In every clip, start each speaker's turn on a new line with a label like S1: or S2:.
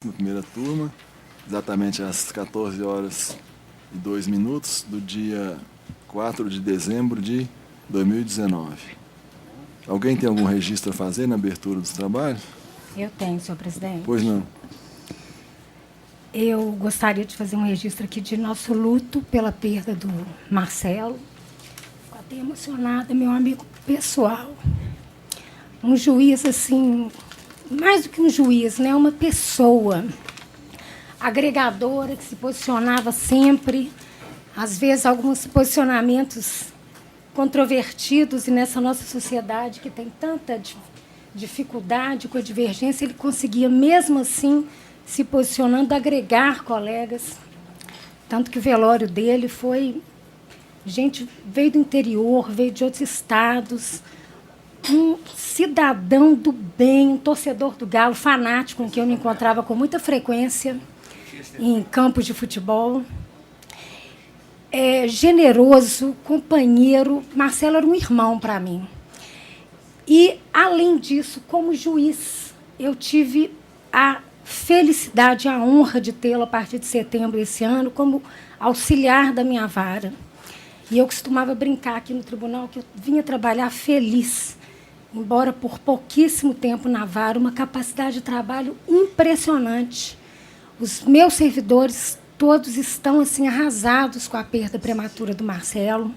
S1: Na primeira turma, exatamente às 14h02 do dia 4 de dezembro de 2019. Alguém tem algum registro a fazer na abertura dos trabalhos?
S2: Eu tenho, senhor presidente.
S1: Pois não.
S2: Eu gostaria de fazer um registro aqui de nosso luto pela perda do Marcelo. Fico até emocionada, meu amigo pessoal. Um juiz, assim, mais do que um juiz, né? Uma pessoa agregadora que se posicionava sempre, às vezes alguns posicionamentos controvertidos, e nessa nossa sociedade que tem tanta dificuldade com a divergência, ele conseguia, mesmo assim, se posicionando, agregar colegas. Tanto que o velório dele foi... Gente, veio do interior, veio de outros estados, um cidadão do bem, um torcedor do Galo, fanático, com quem eu me encontrava com muita frequência em campos de futebol. Generoso, companheiro. Marcelo era um irmão para mim. E, além disso, como juiz, eu tive a felicidade, a honra de tê-lo a partir de setembro desse ano como auxiliar da minha vara. E eu costumava brincar aqui no tribunal que eu vinha trabalhar feliz, embora por pouquíssimo tempo na vara, uma capacidade de trabalho impressionante. Os meus servidores todos estão assim arrasados com a perda prematura do Marcelo.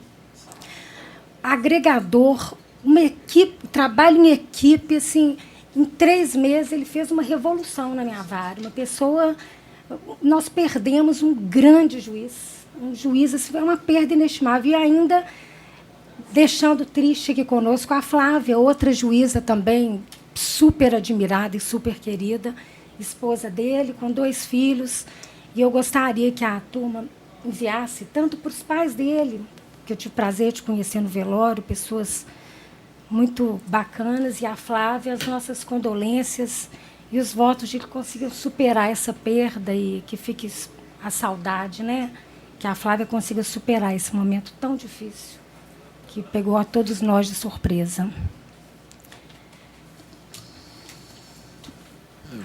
S2: Agregador, uma equipe, trabalho em equipe, assim, em 3 meses ele fez uma revolução na minha vara. Uma pessoa, nós perdemos um grande juiz, um juiz, assim, é uma perda inestimável. E ainda deixando triste aqui conosco a Flávia, outra juíza também super admirada e super querida, esposa dele, com 2 filhos. E eu gostaria que a turma enviasse, tanto para os pais dele, que eu tive o prazer de conhecer no velório, pessoas muito bacanas, e a Flávia, as nossas condolências e os votos de que consigam superar essa perda e que fique a saudade, né? Que a Flávia consiga superar esse momento tão difícil que pegou a todos nós de surpresa.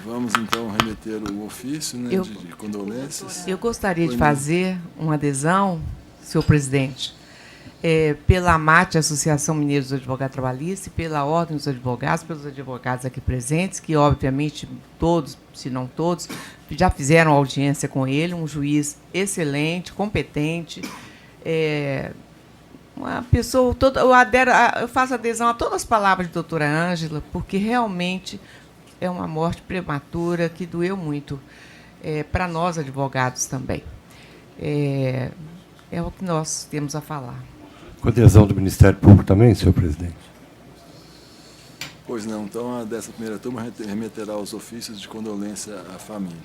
S1: Vamos, então, remeter o ofício, né, de condolências.
S3: Eu gostaria de fazer uma adesão, senhor presidente, pela AMAT, Associação Mineira dos Advogados Trabalhistas, e pela Ordem dos Advogados, pelos advogados aqui presentes, que, obviamente, todos, se não todos, já fizeram audiência com ele, um juiz excelente, competente, uma pessoa toda. Eu faço adesão a todas as palavras de doutora Ângela, porque realmente é uma morte prematura que doeu muito para nós, advogados, também. É o que nós temos a falar.
S4: Com adesão do Ministério Público também, senhor presidente?
S1: Pois não. Então, dessa primeira turma remeterá os ofícios de condolência à família.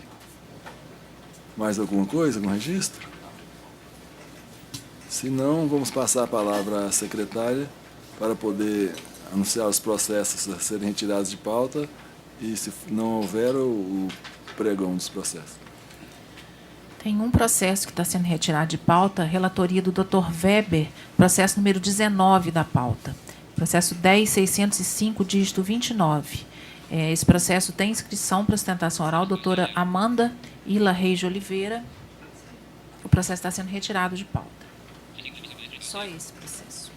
S1: Mais alguma coisa, algum registro? Se não, vamos passar a palavra à secretária para poder anunciar os processos a serem retirados de pauta e, se não houver, o pregão dos processos.
S5: Tem um processo que está sendo retirado de pauta, relatoria do Dr. Weber, processo número 19 da pauta. Processo 10.605, dígito 29. Esse processo tem inscrição para sustentação oral, doutora Amanda Ila Reis de Oliveira. O processo está sendo retirado de pauta. Só esse processo.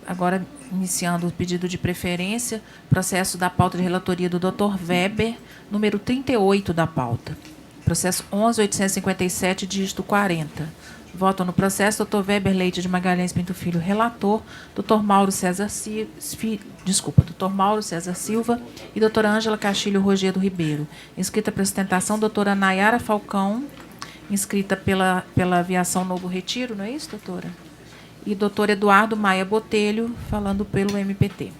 S5: Agora, iniciando o pedido de preferência, processo da pauta de relatoria do Dr. Weber, número 38 da pauta. Processo 11.857, dígito 40. Votam no processo Dr. Weber Leite de Magalhães Pinto Filho, relator, Dr. Mauro César Silva e doutora Ângela Castilho Rogero Ribeiro. Inscrita para sustentação, doutora Nayara Falcão, inscrita pela Aviação Novo Retiro, não é isso, doutora? E doutor Eduardo Maia Botelho, falando pelo MPT.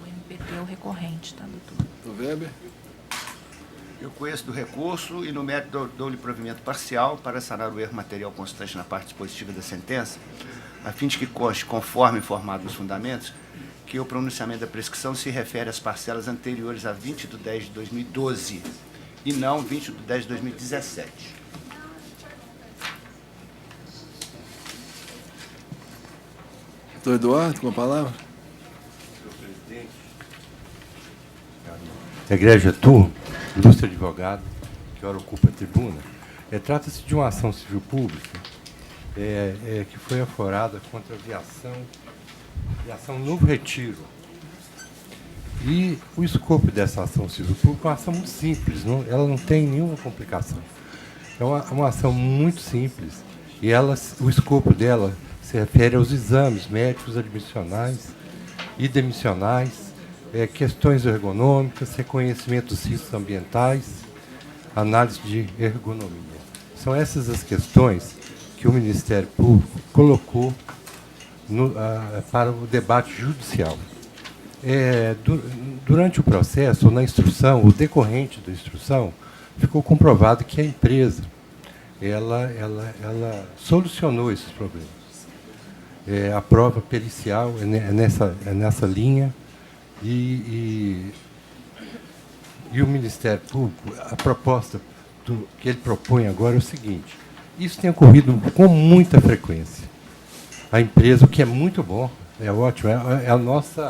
S5: O MPT é o recorrente, tá, doutor?
S1: Doutor Weber?
S6: Eu conheço do recurso e, no mérito, dou-lhe provimento parcial para sanar o erro material constante na parte dispositiva da sentença, a fim de que conste, conforme informado nos fundamentos, que o pronunciamento da prescrição se refere às parcelas anteriores a 20/10/2012 e não 20/10/2017.
S1: Doutor Eduardo, com a palavra.
S4: Egrégia Tu, ilustre advogado, que ora ocupa a tribuna, trata-se de uma ação civil pública que foi aforada contra a viação Novo Retiro. E o escopo dessa ação civil pública é uma ação muito simples, ela não tem nenhuma complicação. É uma ação muito simples e o escopo dela se refere aos exames médicos admissionais e demissionais, questões ergonômicas, reconhecimento dos riscos ambientais, análise de ergonomia. São essas as questões que o Ministério Público colocou para o debate judicial. Durante o processo, ou na instrução, o decorrente da instrução, ficou comprovado que a empresa ela solucionou esses problemas. A prova pericial é nessa linha e o Ministério Público, a proposta que ele propõe agora é o seguinte: isso tem ocorrido com muita frequência. A empresa, o que é muito bom, é ótimo, é o nosso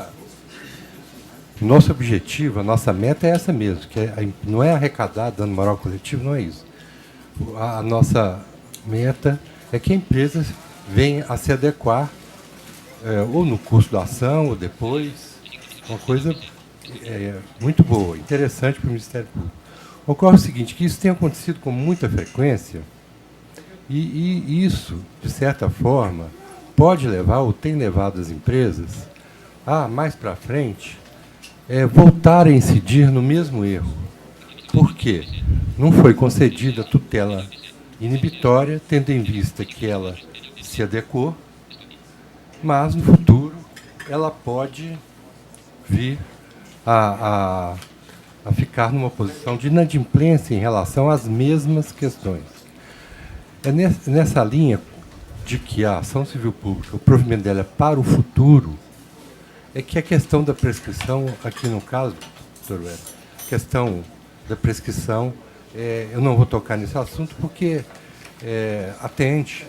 S4: objetivo, a nossa meta é essa mesmo, que não é arrecadar dano moral coletivo, não é isso. A nossa meta é que a empresa venha a se adequar, ou no curso da ação, ou depois, uma coisa muito boa, interessante para o Ministério Público. Ocorre o seguinte, que isso tem acontecido com muita frequência, e isso, de certa forma, pode levar, ou tem levado as empresas, a, mais para frente, voltar a incidir no mesmo erro. Por quê? Não foi concedida tutela inibitória, tendo em vista que ela se adequou, mas, no futuro, ela pode vir a ficar numa posição de inadimplência em relação às mesmas questões. É nessa linha de que a ação civil pública, o provimento dela é para o futuro, é que a questão da prescrição, aqui no caso, doutor Weber, a questão da prescrição, eu não vou tocar nesse assunto porque atende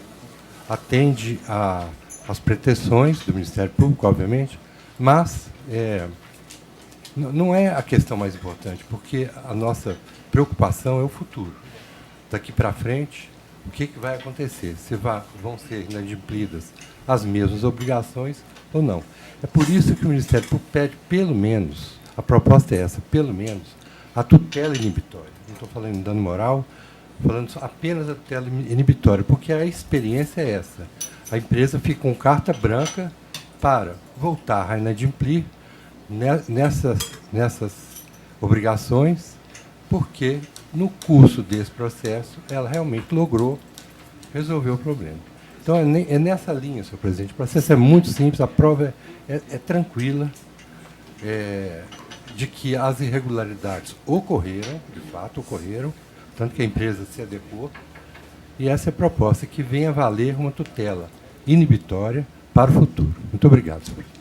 S4: às pretensões do Ministério Público, obviamente, mas não é a questão mais importante, porque a nossa preocupação é o futuro. Daqui para frente, o que vai acontecer? Se vão ser inadimplidas as mesmas obrigações ou não. É por isso que o Ministério Público pede, pelo menos, a proposta é essa, pelo menos, a tutela inibitória. Não estou falando em dano moral, falando apenas da tutela inibitória, porque a experiência é essa. A empresa fica com carta branca para voltar a inadimplir nessas obrigações, porque no curso desse processo ela realmente logrou resolver o problema. Então é nessa linha, senhor presidente. O processo é muito simples, a prova é tranquila, de que as irregularidades ocorreram, de fato ocorreram, tanto que a empresa se adequou, e essa é a proposta, que venha valer uma tutela inibitória para o futuro. Muito obrigado, senhor presidente.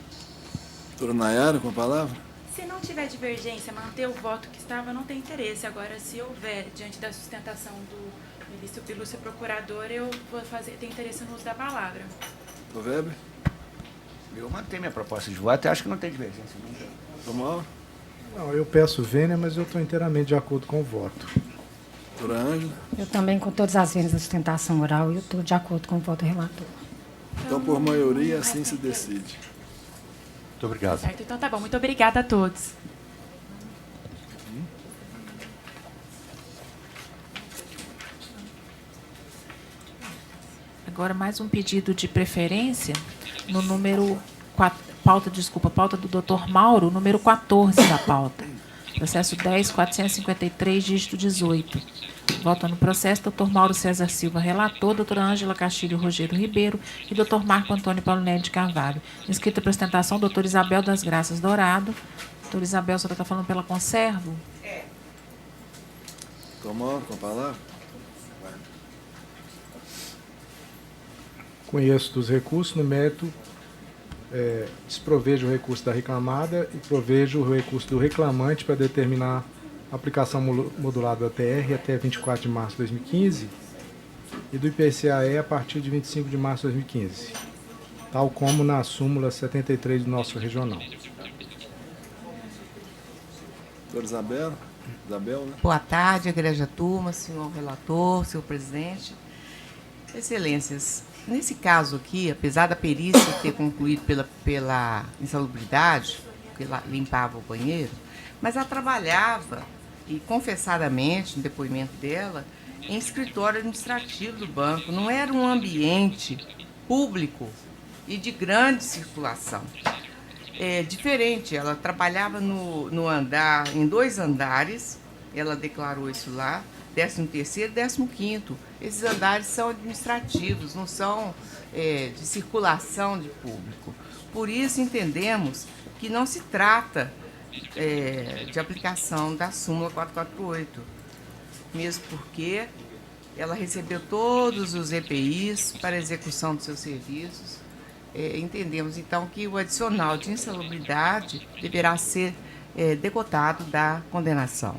S1: Doutora Nayara, com a palavra.
S7: Se não tiver divergência, manter o voto que estava, não tem interesse. Agora, se houver, diante da sustentação do ministro Pilúcio procurador, eu vou ter interesse no uso da palavra.
S1: Doutor Weber.
S6: Eu mantenho minha proposta de voto e acho que não tem divergência.
S1: Doutor Mauro.
S8: Não, eu peço vênia, mas eu estou inteiramente de acordo com o voto.
S1: Doutora Ângela.
S2: Eu também, com todas as vênias da sustentação oral, eu estou de acordo com o voto do relator.
S1: Então, por maioria, assim se decide.
S4: Muito obrigado.
S7: Certo, então tá bom. Muito obrigada a todos.
S5: Agora, mais um pedido de preferência no número 4, pauta do Dr. Mauro, número 14 da pauta. Processo 10.453, dígito 18. Voto no processo, Dr. Mauro César Silva, relator, doutora Ângela Castilho Rogério Ribeiro e Dr. Marco Antônio Paulinelli de Carvalho. Inscrita para ostentação, doutora Isabel das Graças Dourado. Doutora Isabel, a senhora está falando pela Conservo?
S1: Doutor Mauro, com a palavra.
S8: Conheço dos recursos, no mérito, desprovejo o recurso da reclamada e provejo o recurso do reclamante para determinar a aplicação modulada da TR até 24 de março de 2015 e do IPCAE a partir de 25 de março de 2015. tal como na súmula 73 do nosso regional.
S1: Doutora Isabel? Isabel, né?
S3: Boa tarde, egregia turma, senhor relator, senhor presidente. Excelências, nesse caso aqui, apesar da perícia ter concluído pela insalubridade, que ela limpava o banheiro, mas ela trabalhava, e confessadamente, no depoimento dela, em escritório administrativo do banco. Não era um ambiente público e de grande circulação. É diferente, ela trabalhava no andar, em 2 andares, ela declarou isso lá, 13º e 15º. Esses andares são administrativos, não são de circulação de público. Por isso entendemos que não se trata de aplicação da súmula 448, mesmo porque ela recebeu todos os EPIs para execução dos seus serviços. Entendemos, então, que o adicional de insalubridade deverá ser decotado da condenação,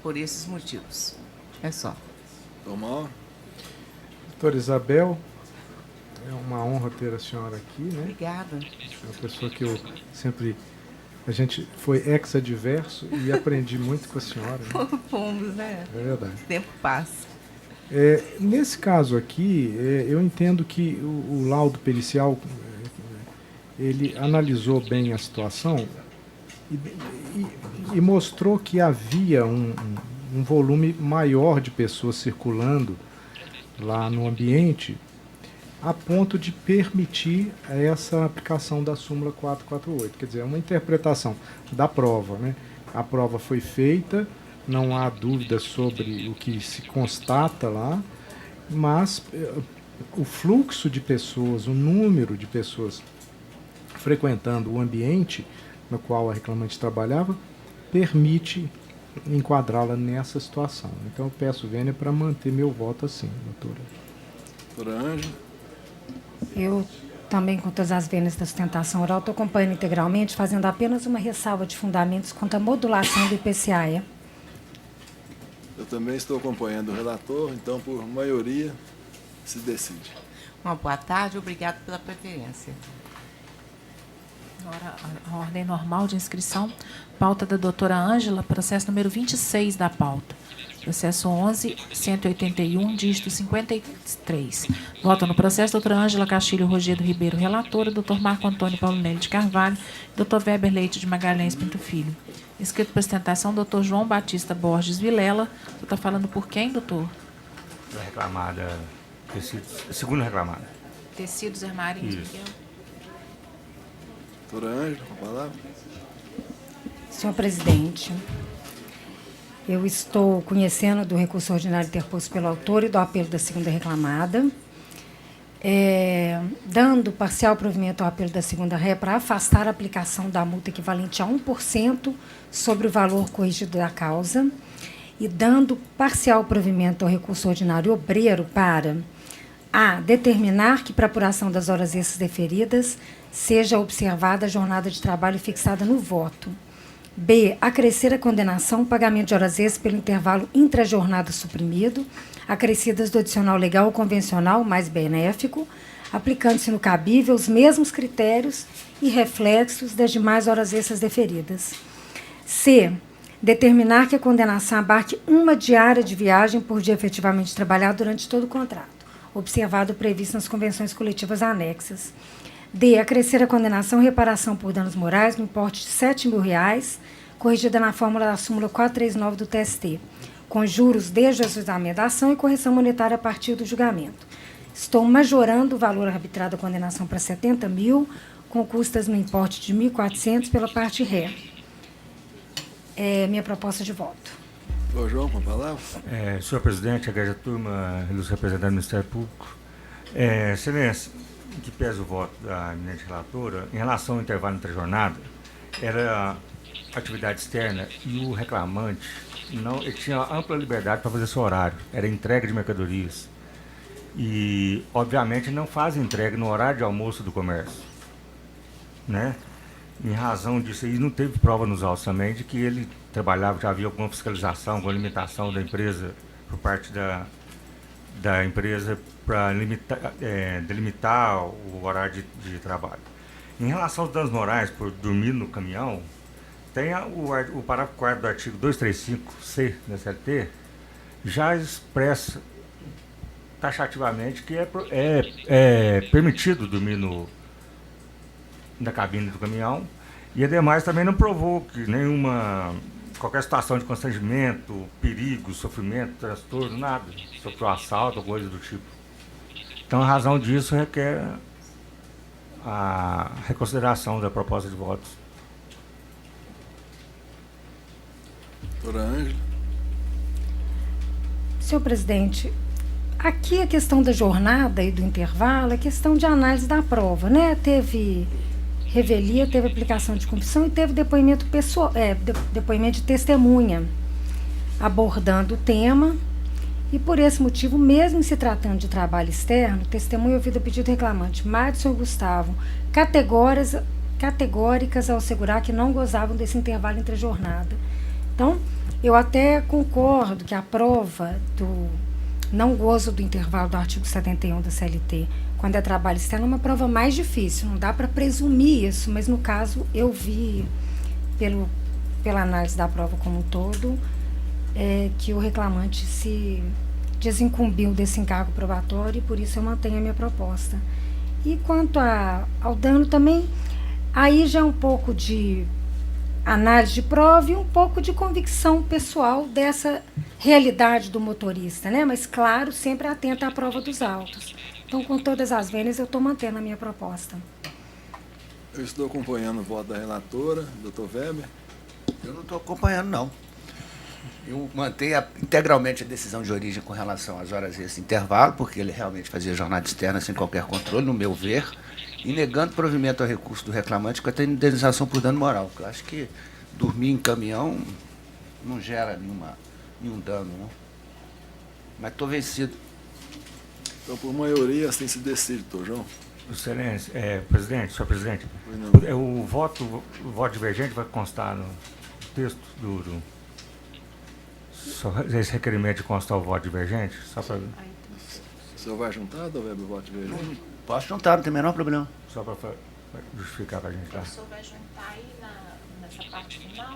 S3: por esses motivos. É só.
S1: Tomar.
S8: Doutora Isabel, é uma honra ter a senhora aqui, né?
S3: Obrigada.
S8: É uma pessoa que eu sempre... A gente foi ex-adverso e aprendi muito com a senhora. Né?
S3: Fomos, né?
S8: É verdade.
S3: O tempo passa.
S8: Nesse caso aqui, eu entendo que o laudo pericial, ele analisou bem a situação e mostrou que havia um volume maior de pessoas circulando lá no ambiente, a ponto de permitir essa aplicação da súmula 448. Quer dizer, é uma interpretação da prova, né? A prova foi feita, não há dúvida sobre o que se constata lá, mas o fluxo de pessoas, o número de pessoas frequentando o ambiente no qual a reclamante trabalhava, permite enquadrá-la nessa situação. Então eu peço vênia para manter meu voto assim, doutora.
S1: Doutora Ângela?
S2: Eu também, com todas as vênias da sustentação oral, estou acompanhando integralmente, fazendo apenas uma ressalva de fundamentos quanto à modulação do IPCA.
S1: Eu também estou acompanhando o relator, então, por maioria, se decide.
S3: Uma boa tarde, obrigado pela preferência.
S5: Agora, a ordem normal de inscrição, pauta da doutora Ângela, processo número 26 da pauta. Processo 11.181, dígito 53. Vota no processo doutora Ângela Castilho Rogério Ribeiro, relatora, doutor Marco Antônio Paulinelli de Carvalho, doutor Weber Leite de Magalhães Pinto Filho. Inscrito para sustentação, doutor João Batista Borges Vilela. Você está falando por quem, doutor?
S9: Da reclamada, segunda reclamada.
S5: Tecidos Armarinhos, Miguel.
S1: Doutora Ângela, com a palavra.
S2: Senhor presidente, eu estou conhecendo do recurso ordinário interposto pelo autor e do apelo da segunda reclamada, dando parcial provimento ao apelo da segunda ré para afastar a aplicação da multa equivalente a 1% sobre o valor corrigido da causa e dando parcial provimento ao recurso ordinário obreiro para a. Determinar que, para apuração das horas extras deferidas, seja observada a jornada de trabalho fixada no voto. B. Acrescer a condenação, pagamento de horas extras pelo intervalo intrajornada suprimido, acrescidas do adicional legal ou convencional mais benéfico, aplicando-se no cabível os mesmos critérios e reflexos das demais horas extras deferidas. C. Determinar que a condenação abarque uma diária de viagem por dia efetivamente trabalhado durante todo o contrato, observado o previsto nas convenções coletivas anexas. D. Acrescer a condenação reparação por danos morais no importe de R$ 7.000, corrigida na fórmula da súmula 439 do TST, com juros desde o ajuizamento da ação e correção monetária a partir do julgamento. Estou majorando o valor arbitrado da condenação para R$ 70.000, com custas no importe de R$ 1.400 pela parte ré. É minha proposta de voto.
S1: Ô, João, com a palavra.
S9: Senhor presidente, a turma, ilustre representante do Ministério Público. Excelência, em que pesa o voto da eminente relatora, em relação ao intervalo entre a jornada, era atividade externa e o reclamante ele tinha ampla liberdade para fazer seu horário, era entrega de mercadorias. E, obviamente, não faz entrega no horário de almoço do comércio, né? Em razão disso, aí não teve prova nos autos também de que ele trabalhava, já havia alguma fiscalização, alguma limitação da empresa, por parte da empresa para delimitar o horário de trabalho. Em relação aos danos morais por dormir no caminhão, tem o parágrafo 4º do artigo 235C da CLT, já expressa taxativamente que é permitido dormir na cabine do caminhão, e ademais também não provoque qualquer situação de constrangimento, perigo, sofrimento, transtorno, nada, sobre o assalto ou coisa do tipo. Então, a razão disso requer a reconsideração da proposta de votos.
S1: Doutora Ângela.
S2: Senhor presidente, aqui a questão da jornada e do intervalo é questão de análise da prova, né? Teve revelia, teve aplicação de confissão e teve depoimento pessoal, depoimento de testemunha, abordando o tema. E por esse motivo, mesmo se tratando de trabalho externo, testemunha ouvido a pedido do reclamante, Madison e Gustavo, categóricas ao assegurar que não gozavam desse intervalo entre a jornada. Então, eu até concordo que a prova do não gozo do intervalo do artigo 71 da CLT, quando é trabalho externo, é uma prova mais difícil, não dá para presumir isso, mas no caso eu vi, pela análise da prova como um todo, que o reclamante se desincumbiu desse encargo probatório e por isso eu mantenho a minha proposta. E quanto ao dano também, aí já é um pouco de análise de prova e um pouco de convicção pessoal dessa realidade do motorista, né? Mas, claro, sempre atenta à prova dos autos. Então, com todas as vênias, eu estou mantendo a minha proposta.
S1: Eu estou acompanhando o voto da relatora, doutor Weber.
S6: Eu não estou acompanhando, não. Eu mantenho integralmente a decisão de origem com relação às horas desse intervalo, porque ele realmente fazia jornada externa sem qualquer controle, no meu ver, e negando provimento ao recurso do reclamante com a indenização por dano moral. Eu acho que dormir em caminhão não gera nenhum dano, não. Mas estou vencido.
S1: Então, por maioria, assim se decide, doutor João.
S9: Excelência, senhor presidente, o voto divergente vai constar no texto esse requerimento de constar o voto divergente? Só para...
S1: O senhor vai juntar, doutor Weber, o voto divergente?
S6: Posso juntar, não tem o menor problema.
S9: Só para justificar para a gente lá.
S5: O senhor vai juntar aí nessa parte final,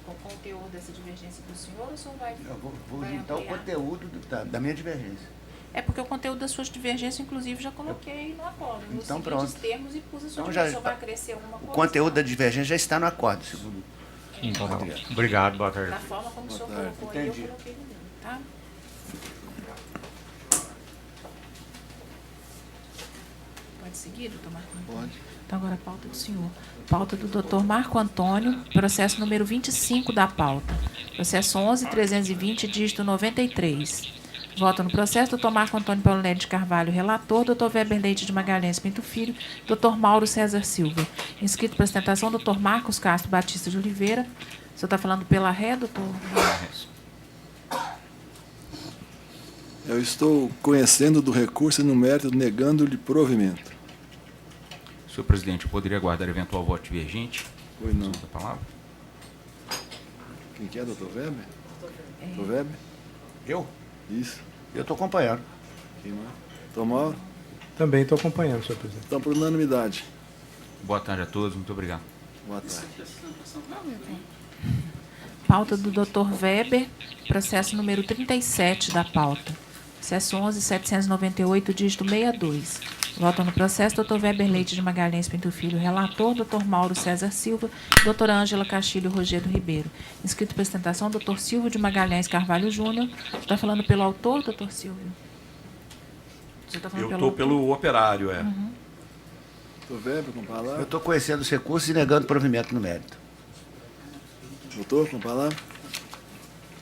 S5: com o conteúdo dessa divergência do senhor, ou o senhor vai...
S6: Eu vou juntar o conteúdo da minha divergência.
S5: É porque o conteúdo das suas divergências, inclusive, já coloquei no acordo.
S6: Então, pronto.
S5: Termos e pus a sua
S6: Então,
S5: divergência. O senhor vai acrescer alguma coisa?
S6: O conteúdo da divergência já está no acordo, segundo.
S9: Então, obrigado, boa tarde.
S5: Da forma como o senhor colocou aí, eu coloquei no meu, tá? Pode seguir, doutor Marco Antônio?
S1: Pode.
S5: Então, agora a pauta do senhor. Pauta do doutor Marco Antônio, processo número 25 da pauta. Processo 11.320, dígito 93. Voto no processo, doutor Marco Antônio Paulinelli de Carvalho, relator, doutor Weber Leite de Magalhães Pinto Filho, doutor Mauro César Silva. Inscrito para apresentação, doutor Marcos Castro Batista de Oliveira. O senhor está falando pela ré, doutor?
S1: Eu estou conhecendo do recurso e no mérito, negando-lhe provimento.
S10: Senhor presidente, eu poderia aguardar eventual voto divergente?
S1: Pois não.
S10: Da palavra?
S1: Quem que é, doutor Weber? Doutor Weber?
S6: Eu?
S1: Isso.
S6: Eu estou acompanhando.
S1: Quem mais? Doutor Mauro?
S8: Também estou acompanhando, senhor presidente.
S1: Então, por unanimidade.
S10: Boa tarde a todos, muito obrigado.
S1: Boa tarde.
S5: Pauta do doutor Weber, processo número 37 da pauta. Processo 11.798, dígito 62. Voto no processo, doutor Weber Leite de Magalhães Pinto Filho, relator, doutor Mauro César Silva, doutora Ângela Castilho Rogério Ribeiro. Inscrito para apresentação, doutor Silvio de Magalhães Carvalho Júnior. Está falando pelo autor, doutor Silvio? Você tá falando
S11: Eu estou pelo operário, é.
S5: Uhum.
S1: Doutor Weber, com palavra.
S6: Eu estou conhecendo os recursos e negando provimento no mérito.
S1: Doutor, com palavra.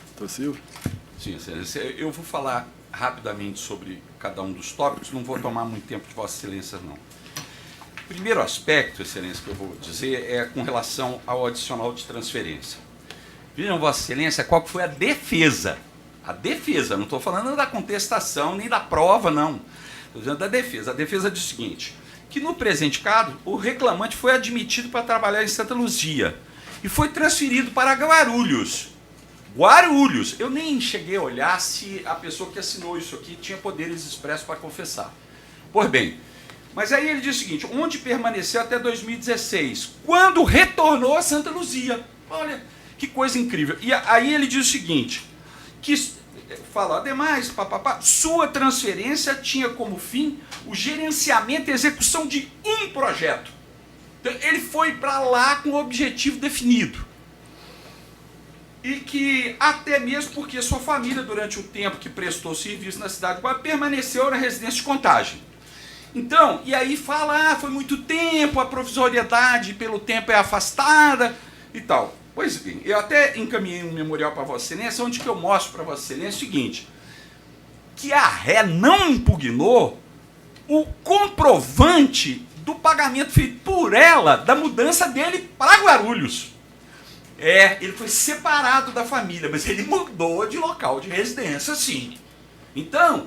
S1: Doutor Silvio.
S11: Sim, excelência. Eu vou falar rapidamente sobre cada um dos tópicos, não vou tomar muito tempo de Vossa Excelência, não. O primeiro aspecto, Excelência, que eu vou dizer é com relação ao adicional de transferência. Vejam, Vossa Excelência, qual que foi a defesa? A defesa, não estou falando da contestação nem da prova, não. Estou dizendo da defesa. A defesa diz o seguinte, que no presente caso, o reclamante foi admitido para trabalhar em Santa Luzia e foi transferido para Guarulhos, Guarulhos. Eu nem cheguei a olhar se a pessoa que assinou isso aqui tinha poderes expressos para confessar. Pois bem, mas aí ele diz o seguinte, onde permaneceu até 2016, quando retornou a Santa Luzia. Olha, que coisa incrível. E aí ele diz o seguinte, que fala, ademais, sua transferência tinha como fim o gerenciamento e execução de um projeto. Então, ele foi para lá com o objetivo definido. E que até mesmo porque sua família, durante o tempo que prestou serviço na cidade de Guarulhos, permaneceu na residência de Contagem. Então, e aí fala, foi muito tempo, a provisoriedade pelo tempo é afastada e tal. Pois bem, eu até encaminhei um memorial para Vossa Excelência, onde que eu mostro para Vossa Excelência o seguinte, que a ré não impugnou o comprovante do pagamento feito por ela, da mudança dele para Guarulhos. Ele foi separado da família, mas ele mudou de local de residência, sim. Então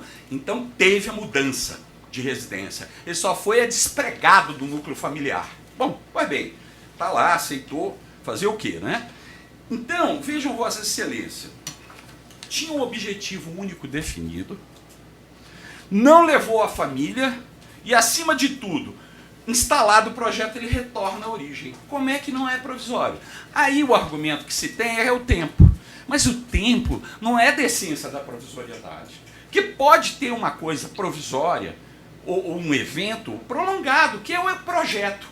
S11: teve a mudança de residência. Ele só foi despregado do núcleo familiar. Bom, pois bem, está lá, aceitou fazer o quê, né? Então, vejam Vossa Excelência, tinha um objetivo único definido, não levou a família e, acima de tudo, instalado o projeto, ele retorna à origem. Como é que não é provisório? Aí o argumento que se tem é o tempo. Mas o tempo não é da essência da provisoriedade. Que pode ter uma coisa provisória ou um evento prolongado, que é o projeto.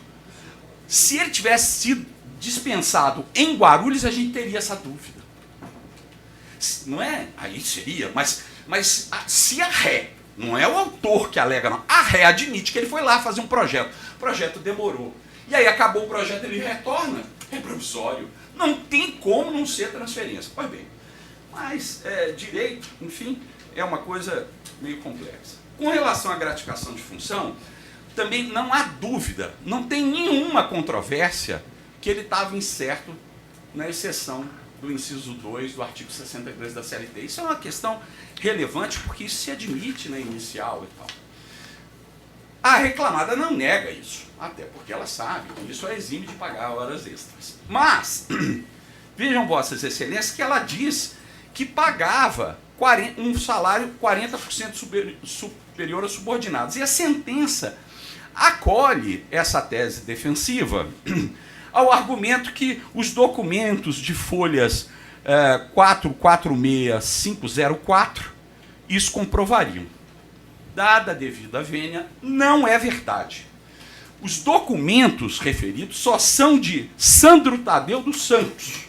S11: Se ele tivesse sido dispensado em Guarulhos, a gente teria essa dúvida. Não é? Aí seria, mas se a ré, não é o autor que alega, não, a ré admite que ele foi lá fazer um projeto, o projeto demorou, e aí acabou o projeto, ele retorna, é provisório, não tem como não ser transferência. Pois bem, mas direito, enfim, é uma coisa meio complexa. Com relação à gratificação de função, também não há dúvida, não tem nenhuma controvérsia que ele estava incerto na exceção do inciso 2 do artigo 62 da CLT. Isso é uma questão relevante, porque isso se admite na inicial e tal. A reclamada não nega isso, até porque ela sabe que isso é exime de pagar horas extras. Mas, vejam Vossas Excelências que ela diz que pagava um salário 40% superior a subordinados. E a sentença acolhe essa tese defensiva ao argumento que os documentos de folhas 446504 isso comprovariam. Dada a devida vênia, não é verdade. Os documentos referidos só são de Sandro Tadeu dos Santos.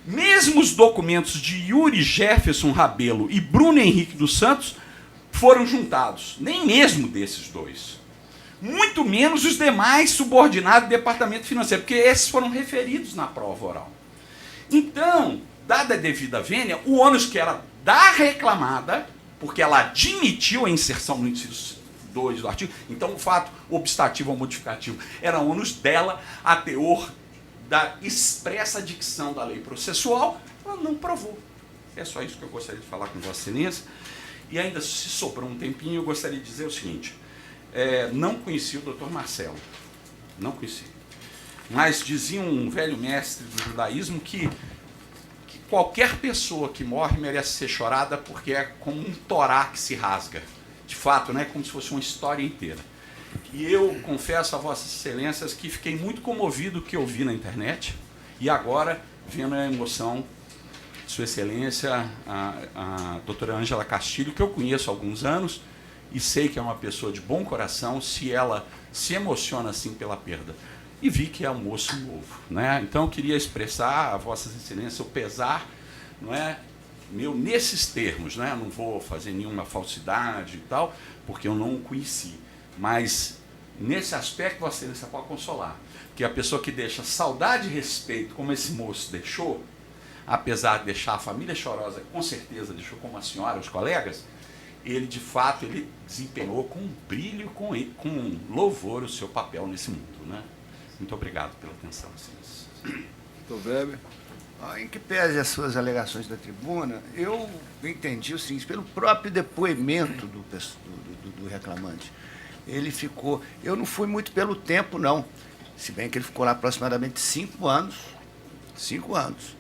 S11: Mesmo os documentos de Yuri Jefferson Rabelo e Bruno Henrique dos Santos foram juntados, nem mesmo desses dois. Muito menos os demais subordinados do Departamento Financeiro, porque esses foram referidos na prova oral. Então, dada a devida vênia, o ônus que era da reclamada, porque ela admitiu a inserção no inciso 2 do artigo, então o fato obstativo ou modificativo era ônus dela, a teor da expressa dicção da lei processual, ela não provou. É só isso que eu gostaria de falar com Vossa Excelência. E ainda, se sobrou um tempinho, eu gostaria de dizer o seguinte, não conheci o Dr. Marcelo, não conheci. Mas dizia um velho mestre do judaísmo que qualquer pessoa que morre merece ser chorada porque é como um torá que se rasga. De fato, né, como se fosse uma história inteira. E eu confesso a Vossas Excelências que fiquei muito comovido com o que eu vi na internet e agora, vendo a emoção de Sua Excelência, a doutora Ângela Castilho, que eu conheço há alguns anos, e sei que é uma pessoa de bom coração, se ela se emociona assim pela perda. E vi que é um moço novo, né? Então eu queria expressar a Vossas Excelências o pesar, não é, meu nesses termos, né? Não vou fazer nenhuma falsidade e tal, porque eu não o conheci. Mas nesse aspecto Vossa Excelência pode consolar, que a pessoa que deixa saudade e respeito, como esse moço deixou, apesar de deixar a família chorosa, com certeza deixou como a senhora, os colegas, ele, de fato, ele desempenhou com brilho, com louvor o seu papel nesse mundo, né? Muito obrigado pela atenção, senhores.
S1: Doutor Weber.
S6: Em que pese as suas alegações da tribuna, eu entendi o seguinte, pelo próprio depoimento do reclamante. Ele ficou... Eu não fui muito pelo tempo, não. Se bem que ele ficou lá aproximadamente 5 anos. 5 anos.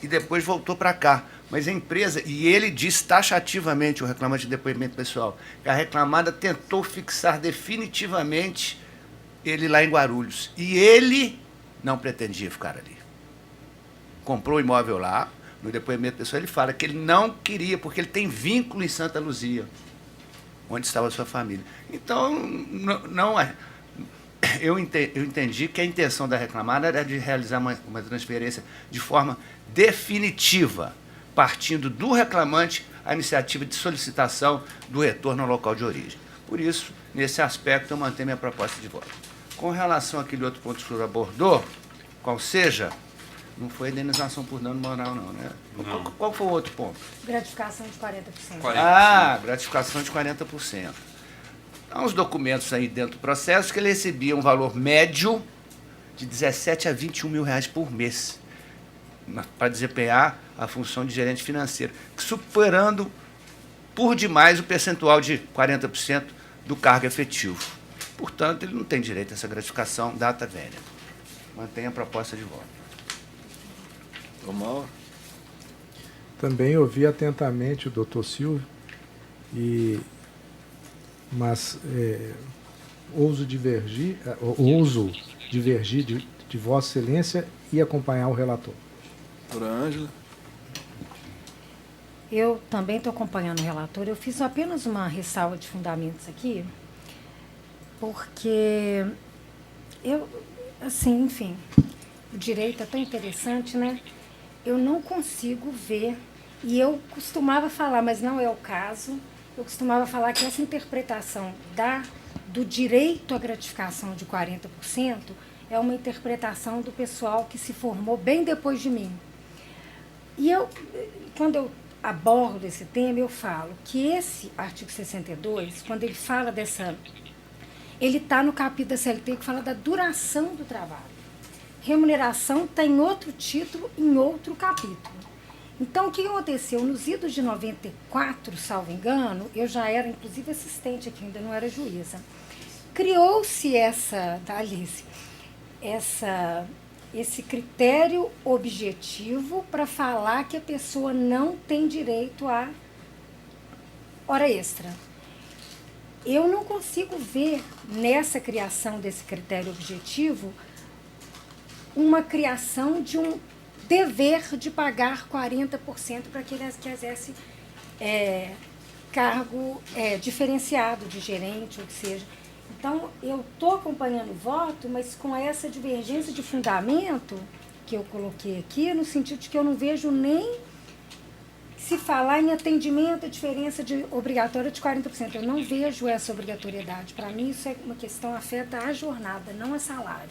S6: e depois voltou para cá. Mas a empresa, e ele disse taxativamente, o reclamante de depoimento pessoal, que a reclamada tentou fixar definitivamente ele lá em Guarulhos. E ele não pretendia ficar ali. Comprou o imóvel lá, no depoimento pessoal ele fala que ele não queria, porque ele tem vínculo em Santa Luzia, onde estava a sua família. Então, eu entendi que a intenção da reclamada era de realizar uma transferência de forma definitiva, partindo do reclamante a iniciativa de solicitação do retorno ao local de origem. Por isso, nesse aspecto, eu mantenho minha proposta de voto. Com relação àquele outro ponto que o senhor abordou, qual seja, não foi indenização por dano moral, não, né?
S11: Não.
S6: Qual foi o outro ponto?
S2: Gratificação de 40%.
S6: Gratificação de 40%. Há uns documentos aí dentro do processo que ele recebia um valor médio de 17 a 21 mil reais por mês para desempenhar a função de gerente financeiro, superando por demais o percentual de 40% do cargo efetivo. Portanto, ele não tem direito a essa gratificação data velha. Mantenha a proposta de voto.
S1: Mauro?
S8: Também ouvi atentamente o doutor Silvio, mas ouso divergir de Vossa Excelência e acompanhar o relator.
S1: Doutora Ângela?
S2: Eu também estou acompanhando o relator. Eu fiz apenas uma ressalva de fundamentos aqui, porque enfim, o direito é tão interessante, né? Eu não consigo ver, e eu costumava falar, mas não é o caso, eu costumava falar que essa interpretação do direito à gratificação de 40% é uma interpretação do pessoal que se formou bem depois de mim. E quando eu abordo esse tema, eu falo que esse artigo 62, quando ele fala ele está no capítulo da CLT que fala da duração do trabalho. Remuneração está em outro título, em outro capítulo. Então, o que aconteceu? Nos idos de 94, salvo engano, eu já era, inclusive, assistente aqui, ainda não era juíza. Criou-se esse critério objetivo para falar que a pessoa não tem direito a hora extra. Eu não consigo ver nessa criação desse critério objetivo uma criação de um dever de pagar 40% para aqueles que exerce cargo diferenciado de gerente, ou que seja. Então, eu estou acompanhando o voto, mas com essa divergência de fundamento que eu coloquei aqui, no sentido de que eu não vejo nem se falar em atendimento a diferença obrigatória de 40%. Eu não vejo essa obrigatoriedade. Para mim, isso é uma questão que afeta a jornada, não a salário.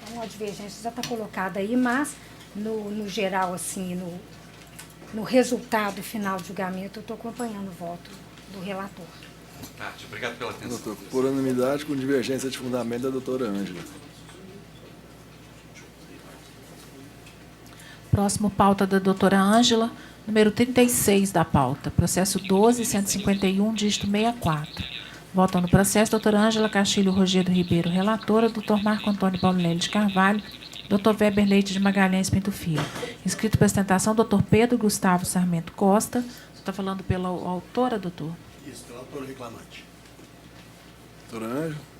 S2: Então, a divergência já está colocada aí, mas, no geral, assim, no resultado final do julgamento, eu estou acompanhando o voto do relator.
S11: Tati, obrigado pela atenção.
S1: Doutor, por unanimidade, com divergência de fundamento da doutora Ângela.
S5: Próximo, pauta da doutora Ângela, número 36 da pauta, processo 12.151, dígito 64. Votam no processo doutora Ângela Castilho Rogério Ribeiro, relatora, doutor Marco Antônio Paulinelli de Carvalho, doutor Weber Leite de Magalhães Pinto Filho. Inscrito para apresentação, doutor Pedro Gustavo Sarmento Costa. Você está falando pela autora, doutor?
S12: Isso, pela autora reclamante.
S1: Doutora Ângela?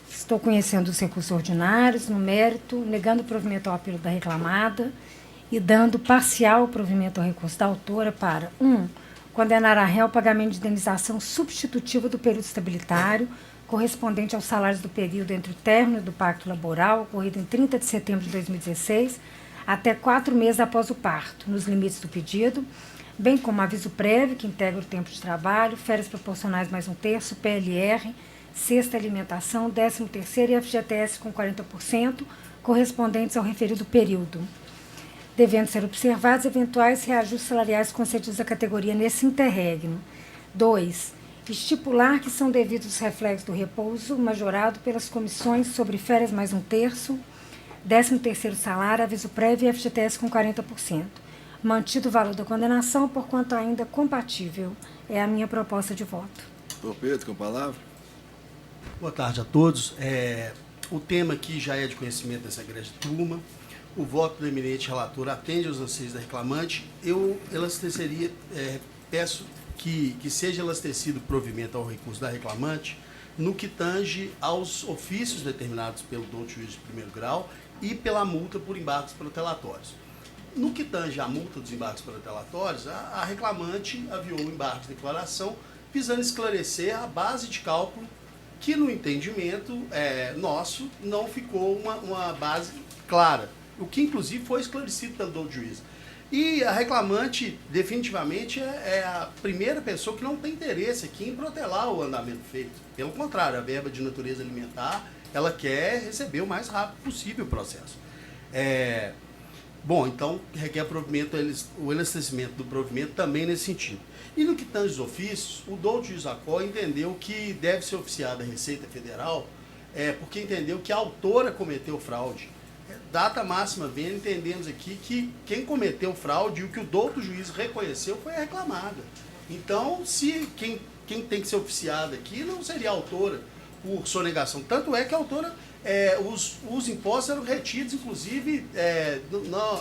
S2: Estou conhecendo os recursos ordinários, no mérito, negando o provimento ao apelo da reclamada e dando parcial provimento ao recurso da autora para 1. Condenar a réu ao pagamento de indenização substitutiva do período estabilitário correspondente aos salários do período entre o término do pacto laboral, ocorrido em 30 de setembro de 2016, até 4 meses após o parto, nos limites do pedido, bem como aviso prévio, que integra o tempo de trabalho, férias proporcionais mais 1/3, PLR, sexta alimentação, 13º e FGTS com 40%, correspondentes ao referido período, devendo ser observados eventuais reajustes salariais concedidos à categoria nesse interregno. 2. Estipular que são devidos os reflexos do repouso majorado pelas comissões sobre férias mais 1/3, 13º salário, aviso prévio e FGTS com 40%. Mantido o valor da condenação, porquanto ainda compatível. É a minha proposta de voto.
S1: Doutor Pedro, com a palavra.
S12: Boa tarde a todos. O tema aqui já é de conhecimento dessa grande turma. O voto do eminente relator atende aos anseios da reclamante. Eu elasteceria, peço que seja elastecido o provimento ao recurso da reclamante no que tange aos ofícios determinados pelo douto juiz de primeiro grau e pela multa por embargos protelatórios. No que tange à multa dos embargos protelatórios, a reclamante aviou o embargo de declaração visando esclarecer a base de cálculo que, no entendimento nosso, não ficou uma base clara, o que, inclusive, foi esclarecido pelo douto juiz. E a reclamante, definitivamente, é a primeira pessoa que não tem interesse aqui em protelar o andamento feito. Pelo contrário, a verba de natureza alimentar, ela quer receber o mais rápido possível o processo. Bom, então, requer provimento, o elastecimento do provimento também nesse sentido. E no que tange os ofícios, o douto juiz Jacó entendeu que deve ser oficiada a Receita Federal, porque entendeu que a autora cometeu fraude. Data máxima vendo, entendemos aqui que quem cometeu fraude e o que o douto juiz reconheceu foi a reclamada. Então, se quem tem que ser oficiada aqui não seria a autora por sonegação. Tanto é que a autora, os impostos eram retidos, inclusive,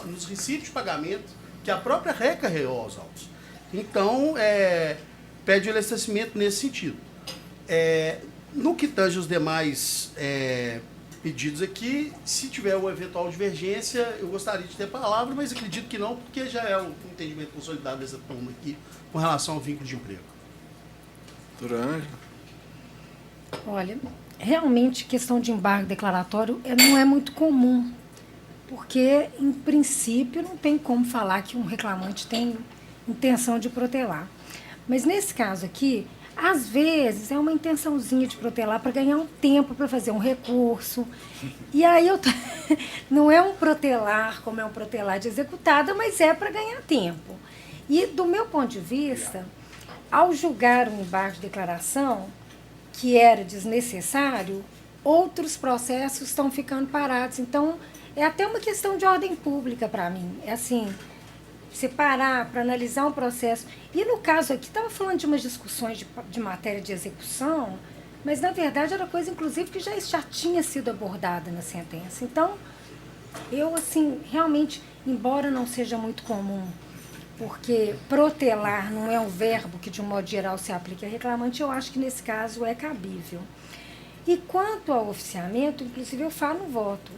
S12: nos recibos de pagamento que a própria REC carregou aos autos. Então, pede o elastecimento nesse sentido. No que tange os demais pedidos aqui, se tiver uma eventual divergência, eu gostaria de ter palavra, mas acredito que não, porque já é o entendimento consolidado dessa turma aqui com relação ao vínculo de emprego.
S1: Doutora Ângela.
S2: Olha, realmente questão de embargo declaratório não é muito comum, porque, em princípio, não tem como falar que um reclamante tem intenção de protelar. Mas, nesse caso aqui, às vezes, é uma intençãozinha de protelar para ganhar um tempo para fazer um recurso. E aí, não é um protelar como é um protelar de executada, mas é para ganhar tempo. E, do meu ponto de vista, ao julgar um embargo de declaração, que era desnecessário, outros processos estão ficando parados. Então, é até uma questão de ordem pública para mim. É assim, separar para analisar um processo. E no caso aqui, estava falando de umas discussões de matéria de execução, mas na verdade era coisa, inclusive, que já tinha sido abordada na sentença. Então, eu, assim, realmente, embora não seja muito comum, porque protelar não é um verbo que, de um modo geral, se aplica a reclamante, eu acho que nesse caso é cabível. E quanto ao oficiamento, inclusive eu falo no voto,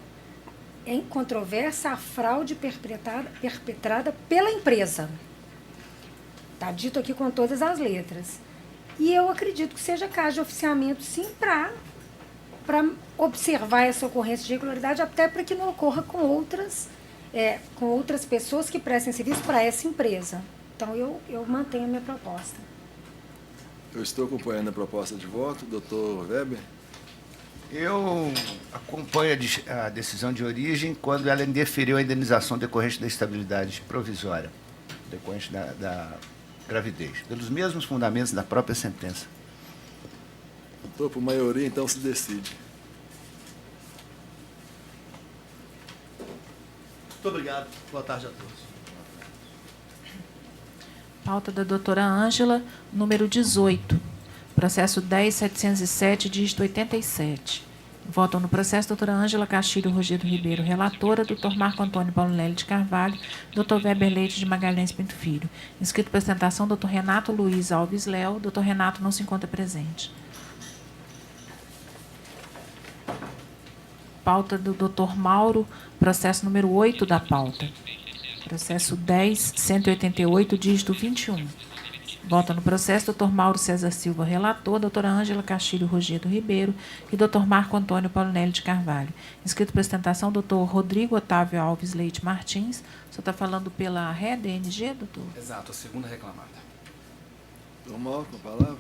S2: em controvérsia a fraude perpetrada pela empresa. Está dito aqui com todas as letras. E eu acredito que seja caso de oficiamento, sim, para observar essa ocorrência de irregularidade, até para que não ocorra com outras pessoas que prestem serviço para essa empresa. Então, eu mantenho a minha proposta.
S1: Eu estou acompanhando a proposta de voto. Doutor Weber.
S6: Eu acompanho a decisão de origem quando ela indeferiu a indenização decorrente da estabilidade provisória, decorrente da gravidez, pelos mesmos fundamentos da própria sentença.
S1: Doutor, por maioria, então se decide.
S12: Muito obrigado. Boa tarde a todos.
S5: Pauta da doutora Ângela, número 18. Processo 10.707, dígito 87. Votam no processo doutora Ângela Castilho Rogério Ribeiro, relatora, doutor Marco Antônio Paulonelli de Carvalho, doutor Weber Leite de Magalhães Pinto Filho. Inscrito para apresentação, doutor Renato Luiz Alves Léo. Doutor Renato não se encontra presente. Pauta do doutor Mauro, processo número 8 da pauta. Processo 10.188, dígito 21. Vota no processo doutor Mauro César Silva, relator, doutora Ângela Castilho Rogério Ribeiro e doutor Marco Antônio Paulonelli de Carvalho. Inscrito para apresentação, doutor Rodrigo Otávio Alves Leite Martins. O senhor está falando pela REDNG, doutor?
S10: Exato, a segunda reclamada.
S1: Doutor Mauro, com a palavra.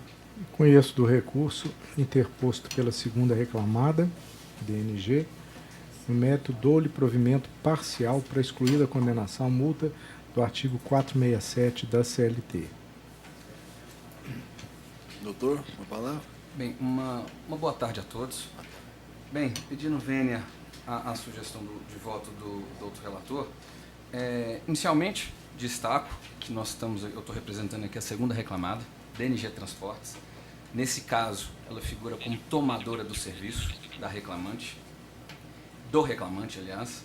S8: Conheço do recurso interposto pela segunda reclamada, DNG, no método dou-lhe provimento parcial para excluir da condenação a multa do artigo 467 da CLT.
S1: Doutor, uma palavra.
S10: Bem, uma boa tarde a todos. Bem, pedindo vênia à sugestão de voto do doutor relator, inicialmente destaco que eu estou representando aqui a segunda reclamada, DNG Transportes. Nesse caso, ela figura como tomadora do serviço da reclamante, do reclamante, aliás.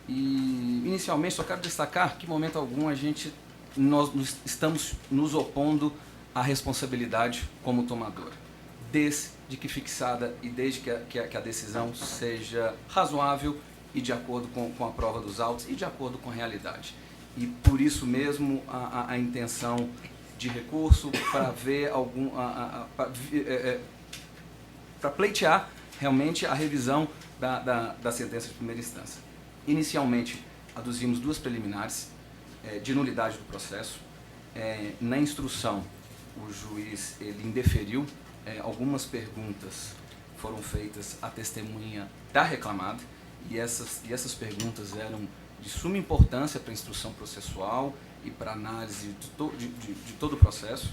S10: E, inicialmente, só quero destacar que, em momento algum, nós estamos nos opondo à responsabilidade como tomadora, desde que fixada e desde que a decisão seja razoável e de acordo com a prova dos autos e de acordo com a realidade. E, por isso mesmo, a intenção de recurso para ver para pleitear realmente a revisão da sentença de primeira instância. Inicialmente, aduzimos duas preliminares de nulidade do processo. Na instrução, o juiz ele indeferiu, algumas perguntas foram feitas à testemunha da reclamada, e essas perguntas eram de suma importância para a instrução processual e para a análise de todo o processo.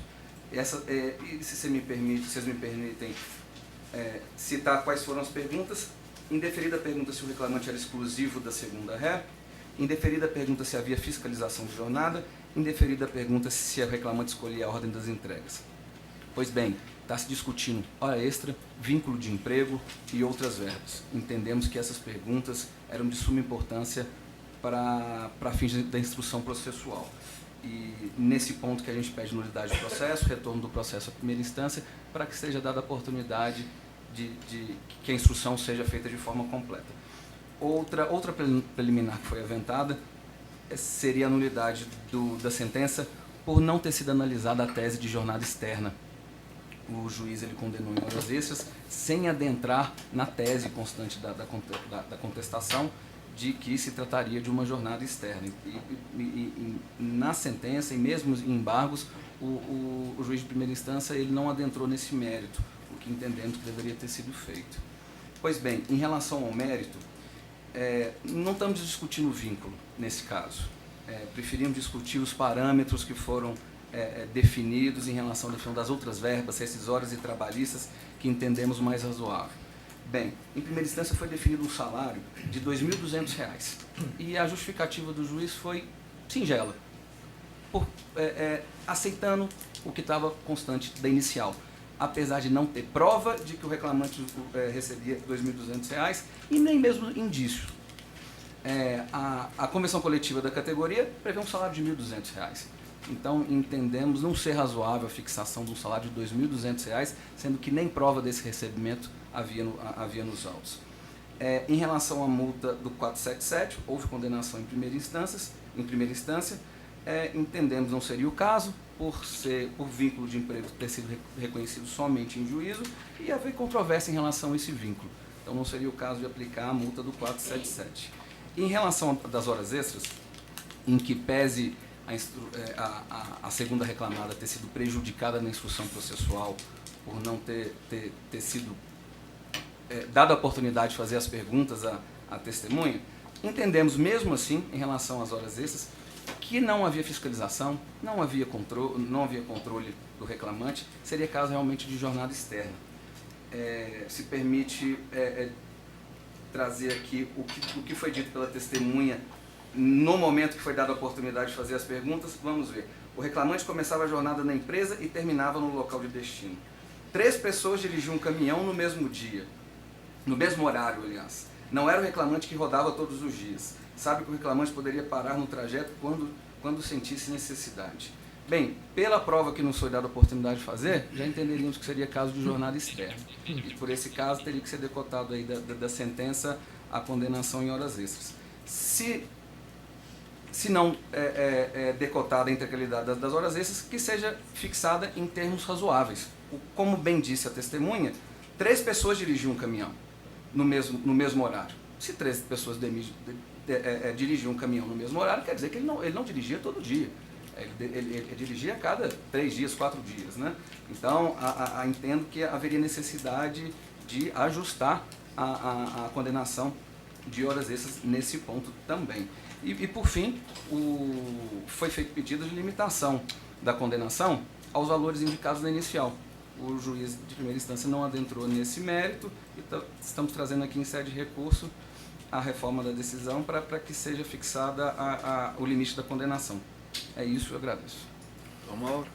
S10: E se vocês me permitem citar quais foram as perguntas. Indeferida a pergunta se o reclamante era exclusivo da segunda ré, indeferida a pergunta se havia fiscalização de jornada, indeferida a pergunta se o reclamante escolhia a ordem das entregas. Pois bem, está se discutindo hora extra, vínculo de emprego e outras verbas. Entendemos que essas perguntas eram de suma importância para fins da instrução processual. E nesse ponto que a gente pede nulidade do processo, retorno do processo à primeira instância, para que seja dada a oportunidade de que a instrução seja feita de forma completa. Outra preliminar que foi aventada seria a nulidade da sentença por não ter sido analisada a tese de jornada externa. O juiz ele condenou em horas extras, sem adentrar na tese constante da contestação de que se trataria de uma jornada externa. E na sentença, e mesmo em embargos, o juiz de primeira instância ele não adentrou nesse mérito, o que entendemos que deveria ter sido feito. Pois bem, em relação ao mérito, não estamos discutindo o vínculo nesse caso. Preferimos discutir os parâmetros que foram definidos em relação à definição das outras verbas rescisórias e trabalhistas que entendemos mais razoável. Bem, em primeira instância foi definido um salário de R$ 2.200 e a justificativa do juiz foi singela, aceitando o que estava constante da inicial, apesar de não ter prova de que o reclamante recebia R$ 2.200 e nem mesmo indício. A convenção coletiva da categoria prevê um salário de R$ 1.200. Então, entendemos não ser razoável a fixação de um salário de R$ 2.200, sendo que nem prova desse recebimento havia nos autos. Em relação à multa do 477, houve condenação em primeira instância, entendemos não seria o caso, por vínculo de emprego ter sido reconhecido somente em juízo e haver controvérsia em relação a esse vínculo. Então, não seria o caso de aplicar a multa do 477. Em relação das horas extras, em que pese a segunda reclamada ter sido prejudicada na instrução processual por não ter sido dada a oportunidade de fazer as perguntas à testemunha, entendemos mesmo assim, em relação às horas extras, que não havia fiscalização, não havia controle do reclamante, seria caso realmente de jornada externa. Se permite trazer aqui o que foi dito pela testemunha no momento que foi dada a oportunidade de fazer as perguntas. Vamos ver. O reclamante começava a jornada na empresa e terminava no local de destino. 3 pessoas dirigiam um caminhão no mesmo dia, no mesmo horário, aliás. Não era o reclamante que rodava todos os dias. Sabe que o reclamante poderia parar no trajeto quando sentisse necessidade. Bem, pela prova que nos foi dada a oportunidade de fazer, já entenderíamos que seria caso de jornada externa. E por esse caso teria que ser decotado aí da sentença a condenação em horas extras. Se não decotada a integralidade das horas extras, que seja fixada em termos razoáveis. Como bem disse a testemunha, 3 pessoas dirigiam um caminhão no mesmo horário. Se 3 pessoas dirigiam um caminhão no mesmo horário, quer dizer que ele não dirigia todo dia. Ele dirigia a cada 3 dias, 4 dias. Né? Então, entendo que haveria necessidade de ajustar a condenação de horas extras nesse ponto também. E por fim, foi feito pedido de limitação da condenação aos valores indicados na inicial. O juiz de primeira instância não adentrou nesse mérito e estamos trazendo aqui em sede de recurso a reforma da decisão para que seja fixada o limite da condenação. É isso, eu agradeço.
S1: Tom Mauro.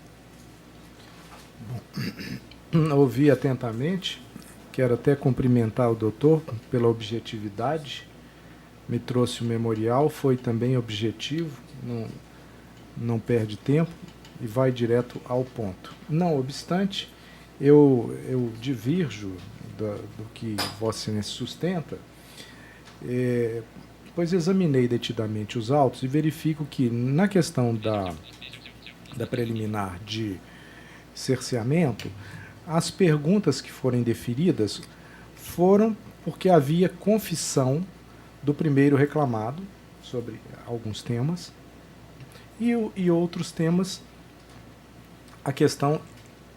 S8: Bom, ouvi atentamente, quero até cumprimentar o doutor pela objetividade, me trouxe o memorial, foi também objetivo, não perde tempo e vai direto ao ponto. Não obstante, eu divirjo do que Vossa Excelência sustenta, pois examinei detidamente os autos e verifico que, na questão da preliminar de cerceamento, as perguntas que forem deferidas foram porque havia confissão do primeiro reclamado sobre alguns temas e outros temas, a questão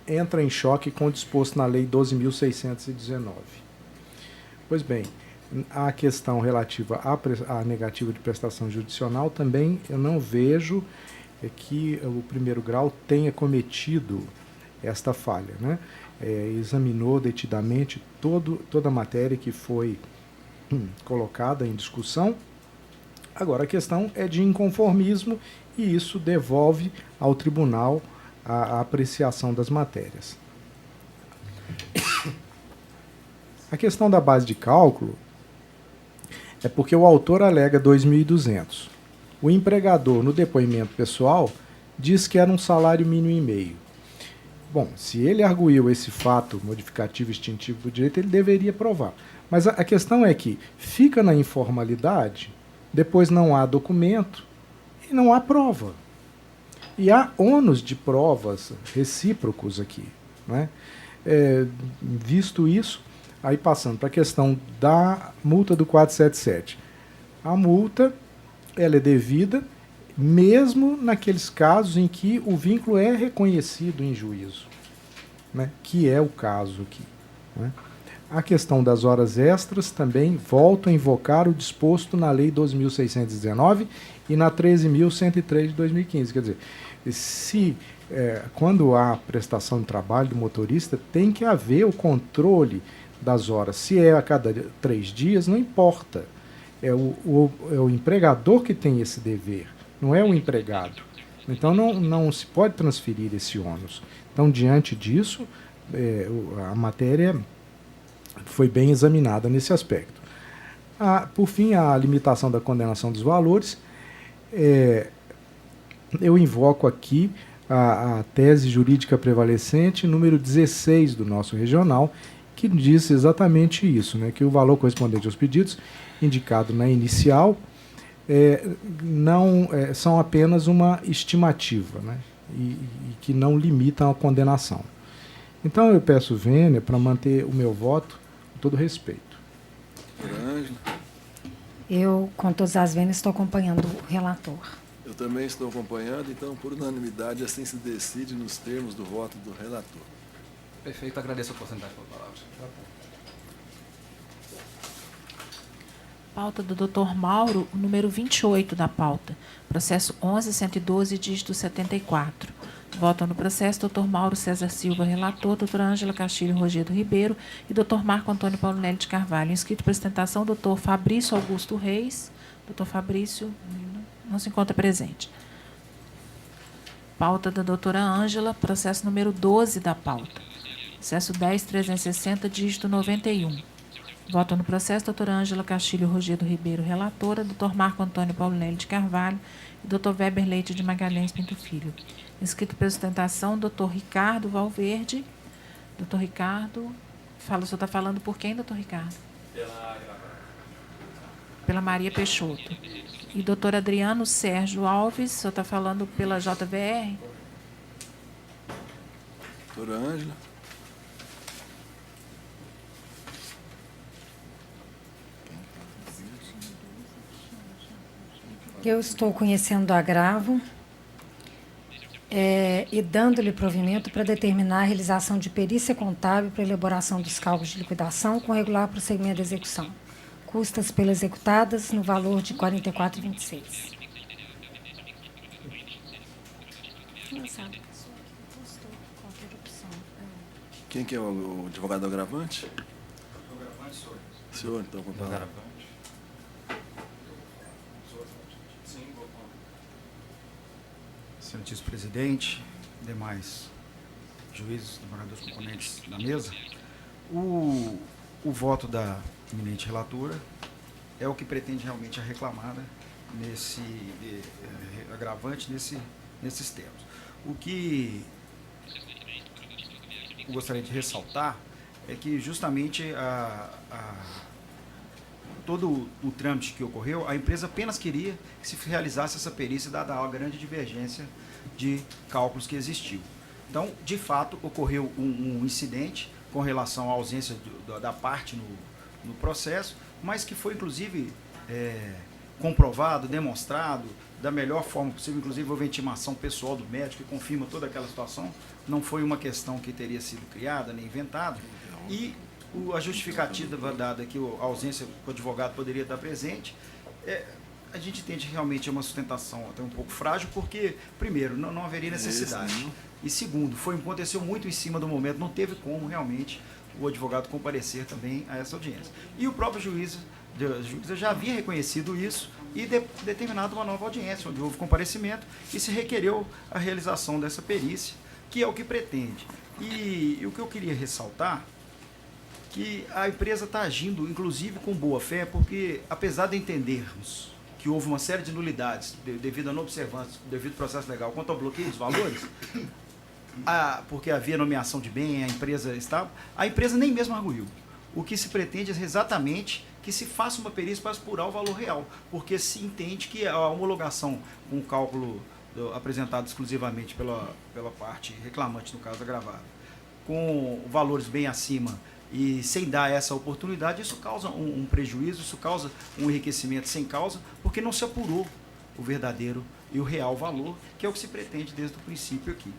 S8: entra em choque com o disposto na Lei 12.619. Pois bem, a questão relativa à negativa de prestação judicial também eu não vejo que o primeiro grau tenha cometido esta falha, né? Examinou detidamente toda a matéria que foi colocada em discussão. Agora, a questão é de inconformismo e isso devolve ao tribunal a apreciação das matérias. A questão da base de cálculo é porque o autor alega 2.200. O empregador, no depoimento pessoal, diz que era um salário mínimo e meio. Bom, se ele arguiu esse fato modificativo extintivo do direito, ele deveria provar. Mas a questão é que fica na informalidade, depois não há documento e não há prova. E há ônus de provas recíprocos aqui, né? Visto isso, aí passando para a questão da multa do 477. A multa ela é devida mesmo naqueles casos em que o vínculo é reconhecido em juízo, né? Que é o caso aqui, né? A questão das horas extras também volta a invocar o disposto na Lei 12.619 e na 13.103 de 2015. Quer dizer, quando há prestação de trabalho do motorista, tem que haver o controle das horas. Se é a cada 3 dias, não importa. É o empregador que tem esse dever, não é o empregado. Então, não se pode transferir esse ônus. Então, diante disso, a matéria foi bem examinada nesse aspecto. Por fim, a limitação da condenação dos valores. Eu invoco aqui a tese jurídica prevalecente, número 16 do nosso regional, que diz exatamente isso, né, que o valor correspondente aos pedidos, indicado na inicial, são apenas uma estimativa, né, e que não limitam a condenação. Então, eu peço vênia para manter o meu voto com todo respeito.
S2: Eu, com todas as vênias, estou acompanhando o relator.
S1: Eu também estou acompanhando, então, por unanimidade, assim se decide nos termos do voto do relator.
S10: Perfeito, agradeço a oportunidade pela palavra.
S5: Pauta do Dr. Mauro, o número 28 da pauta. Processo 11.112, dígito 74. Votam no processo Dr. Mauro César Silva, relator, doutora Ângela Castilho Rogério Ribeiro e Dr. Marco Antônio Paulinelli de Carvalho. Inscrito para apresentação, Dr. Fabrício Augusto Reis. Dr. Fabrício não se encontra presente. Pauta da doutora Ângela, processo número 12 da pauta. Processo 10.360, dígito 91. Votam no processo doutora Ângela Castilho Rogério Ribeiro, relatora, Dr. Marco Antônio Paulinelli de Carvalho e Dr. Weber Leite de Magalhães Pinto Filho. Inscrito para sustentação, Dr. Ricardo Valverde. Dr. Ricardo, o senhor está falando por quem, doutor Ricardo? Pela Maria Peixoto. E doutor Adriano Sérgio Alves, o senhor está falando pela JVR?
S1: Doutora Ângela.
S2: Eu estou conhecendo o agravo e dando-lhe provimento para determinar a realização de perícia contábil para elaboração dos cálculos de liquidação com regular procedimento de execução. Custas pelas executadas no valor de R$ 44,26.
S1: Quem que é o advogado agravante?
S13: O agravante sou eu.
S1: Senhor, então, com a palavra.
S13: Excelentíssimo presidente, demais juízes, desembargadores componentes da mesa, o voto da eminente relatora é o que pretende realmente a reclamada nesse agravante nesses termos. O que eu gostaria de ressaltar é que justamente todo o trâmite que ocorreu, a empresa apenas queria que se realizasse essa perícia, dada a grande divergência de cálculos que existiu. Então, de fato, ocorreu um incidente com relação à ausência da parte no processo, mas que foi, inclusive, comprovado, demonstrado da melhor forma possível, inclusive houve intimação pessoal do médico que confirma toda aquela situação, não foi uma questão que teria sido criada nem inventada, e a justificativa dada que a ausência do advogado poderia estar presente, a gente entende realmente uma sustentação até um pouco frágil, porque, primeiro, não haveria necessidade, e segundo, aconteceu muito em cima do momento, não teve como realmente o advogado comparecer também a essa audiência. E o próprio juiz já havia reconhecido isso e determinado uma nova audiência, onde houve comparecimento e se requereu a realização dessa perícia, que é o que pretende. E o que eu queria ressaltar, que a empresa está agindo, inclusive, com boa fé, porque, apesar de entendermos que houve uma série de nulidades devido à não observância, devido ao processo legal, quanto ao bloqueio dos valores, porque havia nomeação de bem, a empresa estava, a empresa nem mesmo arguiu. O que se pretende é exatamente que se faça uma perícia para apurar o valor real, porque se entende que a homologação com o cálculo apresentado exclusivamente pela parte reclamante, no caso agravado, com valores bem acima e sem dar essa oportunidade, isso causa um prejuízo, isso causa um enriquecimento sem causa, porque não se apurou o verdadeiro e o real valor, que é o que se pretende desde o princípio aqui.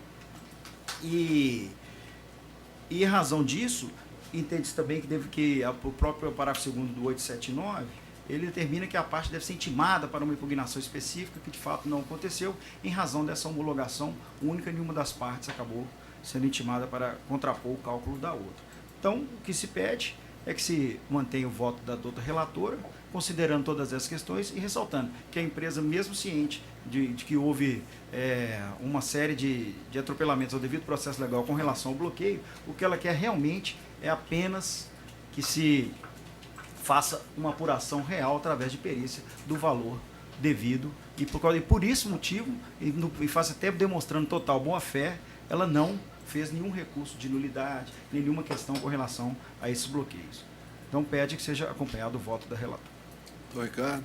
S13: E em razão disso, entende-se também que o próprio parágrafo 2º do 879, ele determina que a parte deve ser intimada para uma impugnação específica, que de fato não aconteceu, em razão dessa homologação única, nenhuma das partes acabou sendo intimada para contrapor o cálculo da outra. Então, o que se pede é que se mantenha o voto da doutora relatora, considerando todas essas questões e ressaltando que a empresa, mesmo ciente de que houve uma série de atropelamentos ao devido processo legal com relação ao bloqueio, o que ela quer realmente é apenas que se faça uma apuração real através de perícia do valor devido, e por esse motivo, e faz até demonstrando total boa-fé, ela não fez nenhum recurso de nulidade, nenhuma questão com relação a esses bloqueios. Então, pede que seja acompanhado o voto da relatora.
S1: Doutor Ricardo.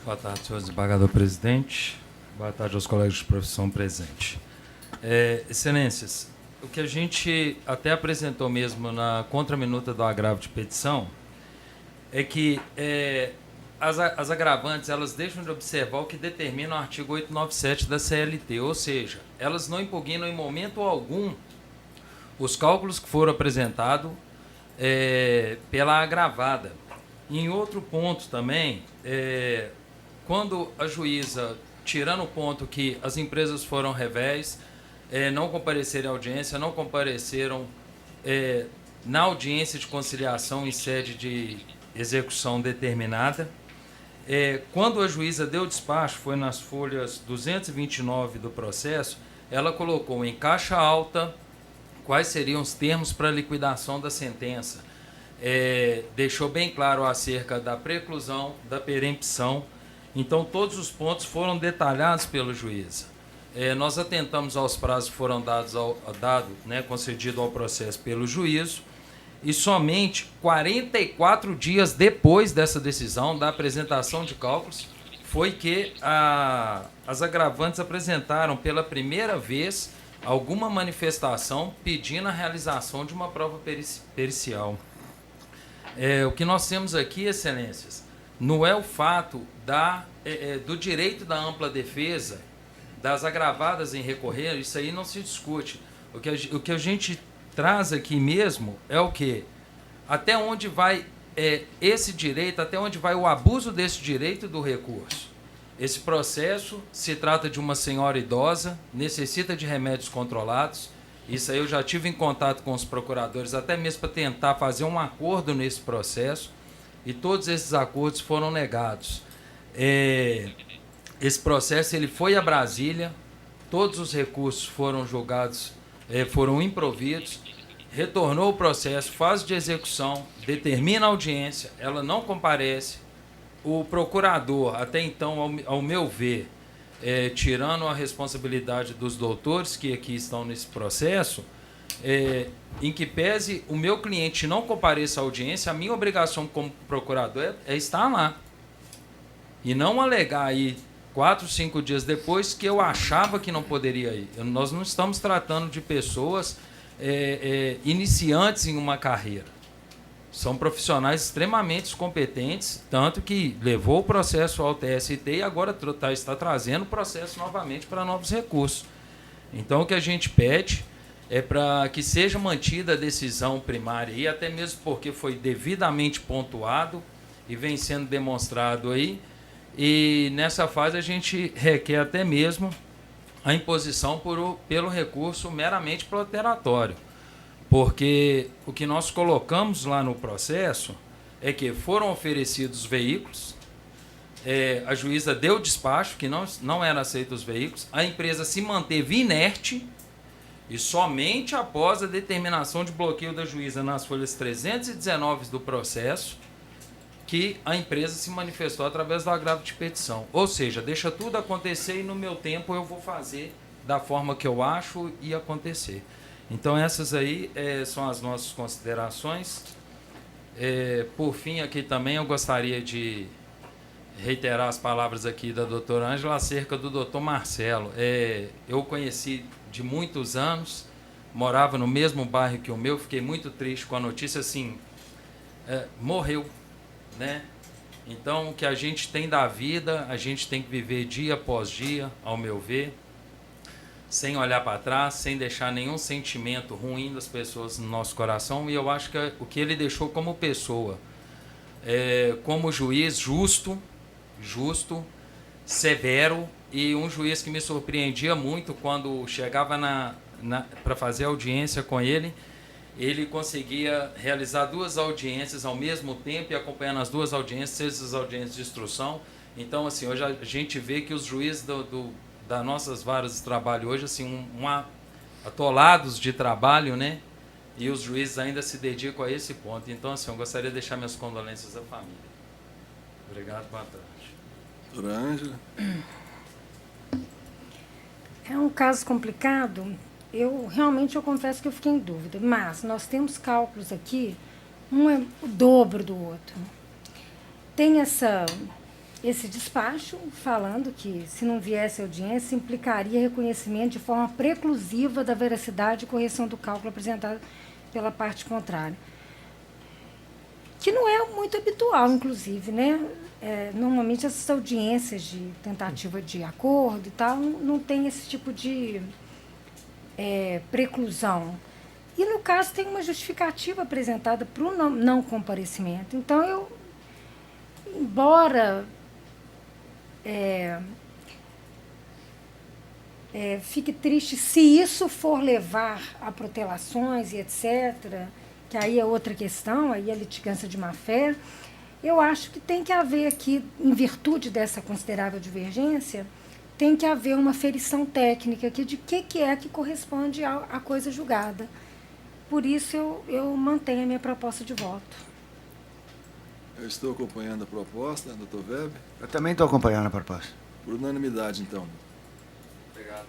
S14: Boa tarde, senhor desembargador presidente. Boa tarde aos colegas de profissão presentes. Excelências, o que a gente até apresentou mesmo na contraminuta do agravo de petição é que as agravantes, elas deixam de observar o que determina o artigo 897 da CLT, ou seja, elas não impugnam em momento algum os cálculos que foram apresentados pela agravada. E em outro ponto também, quando a juíza, tirando o ponto que as empresas foram revés, não compareceram à audiência, não compareceram na audiência de conciliação em sede de execução determinada, quando a juíza deu despacho, foi nas folhas 229 do processo, ela colocou em caixa alta quais seriam os termos para liquidação da sentença. Deixou bem claro acerca da preclusão, da perempção. Então, todos os pontos foram detalhados pelo juiz. Nós atentamos aos prazos que foram concedido ao processo pelo juízo, e somente 44 dias depois dessa decisão, da apresentação de cálculos, foi que as agravantes apresentaram pela primeira vez alguma manifestação pedindo a realização de uma prova pericial. O que nós temos aqui, excelências, não é o fato do direito da ampla defesa das agravadas em recorrer, isso aí não se discute. O que a gente traz aqui mesmo é o quê? Até onde vai esse direito, até onde vai o abuso desse direito do recurso. Esse processo se trata de uma senhora idosa, necessita de remédios controlados. Isso aí eu já tive em contato com os procuradores, até mesmo para tentar fazer um acordo nesse processo, e todos esses acordos foram negados. Esse processo ele foi a Brasília, todos os recursos foram julgados, foram improvidos, retornou o processo, fase de execução, determina a audiência, ela não comparece, o procurador, até então, ao meu ver, tirando a responsabilidade dos doutores que aqui estão nesse processo, em que pese o meu cliente não compareça à audiência, a minha obrigação como procurador é estar lá. E não alegar aí 4, 5 dias depois que eu achava que não poderia ir. Nós não estamos tratando de pessoas iniciantes em uma carreira. São profissionais extremamente competentes, tanto que levou o processo ao TST e agora está trazendo o processo novamente para novos recursos. Então, o que a gente pede é para que seja mantida a decisão primária, e até mesmo porque foi devidamente pontuado e vem sendo demonstrado aí, e nessa fase a gente requer até mesmo a imposição pelo recurso meramente proteratório. Porque o que nós colocamos lá no processo é que foram oferecidos veículos, a juíza deu despacho, que não eram aceitos os veículos, a empresa se manteve inerte e somente após a determinação de bloqueio da juíza nas folhas 319 do processo que a empresa se manifestou através do agravo de petição. Ou seja, deixa tudo acontecer e no meu tempo eu vou fazer da forma que eu acho e acontecer. Então, essas aí são as nossas considerações. Por fim, aqui também eu gostaria de reiterar as palavras aqui da doutora Ângela acerca do doutor Marcelo. Eu o conheci de muitos anos, morava no mesmo bairro que o meu, fiquei muito triste com a notícia, assim, morreu, né? Então, o que a gente tem da vida, a gente tem que viver dia após dia, ao meu ver, sem olhar para trás, sem deixar nenhum sentimento ruim das pessoas no nosso coração. E eu acho que o que ele deixou como pessoa, como juiz justo, severo, e um juiz que me surpreendia muito quando chegava para fazer audiência com ele, ele conseguia realizar 2 audiências ao mesmo tempo e acompanhando as 2 audiências, as audiências de instrução. Então, assim, hoje a gente vê que os juízes das nossas varas de trabalho hoje, assim, atolados de trabalho, né? E os juízes ainda se dedicam a esse ponto. Então, assim, eu gostaria de deixar minhas condolências à família. Obrigado, boa tarde.
S1: Doutora Ângela.
S2: É um caso complicado. Eu confesso que eu fiquei em dúvida, mas nós temos cálculos aqui, um é o dobro do outro. Tem esse despacho falando que, se não viesse audiência, implicaria reconhecimento de forma preclusiva da veracidade e correção do cálculo apresentado pela parte contrária. Que não é muito habitual, inclusive, né? Normalmente, essas audiências de tentativa de acordo e tal, não tem esse tipo de preclusão. E, no caso, tem uma justificativa apresentada para o não comparecimento. Então, embora fique triste se isso for levar a protelações e etc., que aí é outra questão, aí é litigância de má-fé, eu acho que tem que haver aqui, em virtude dessa considerável divergência, tem que haver uma ferição técnica aqui de que é que corresponde à coisa julgada. Por isso, eu mantenho a minha proposta de voto.
S1: Eu estou acompanhando a proposta, doutor Weber.
S6: Eu também estou acompanhando a proposta.
S1: Por unanimidade, então.
S14: Obrigado.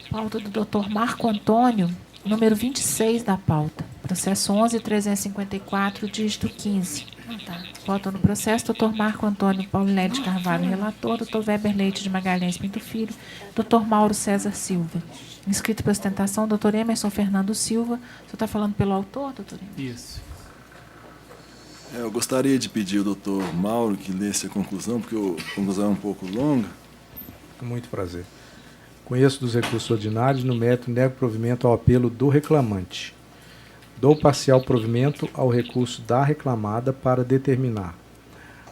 S5: Pauta do Dr. Marco Antônio, número 26 da pauta. Processo 11.354, dígito 15. Voto no processo, Dr. Marco Antônio Paulinelli de Carvalho, relator, Dr. Weber Leite de Magalhães Pinto Filho, Dr. Mauro César Silva. Inscrito para ostentação, Dr. Emerson Fernando Silva. O senhor está falando pelo autor, doutor Emerson?
S8: Isso.
S1: Eu gostaria de pedir ao doutor Mauro que lesse a conclusão, porque a conclusão é um pouco longa.
S8: Com muito prazer. Conheço dos recursos ordinários, no mérito, nego provimento ao apelo do reclamante. Dou parcial provimento ao recurso da reclamada para determinar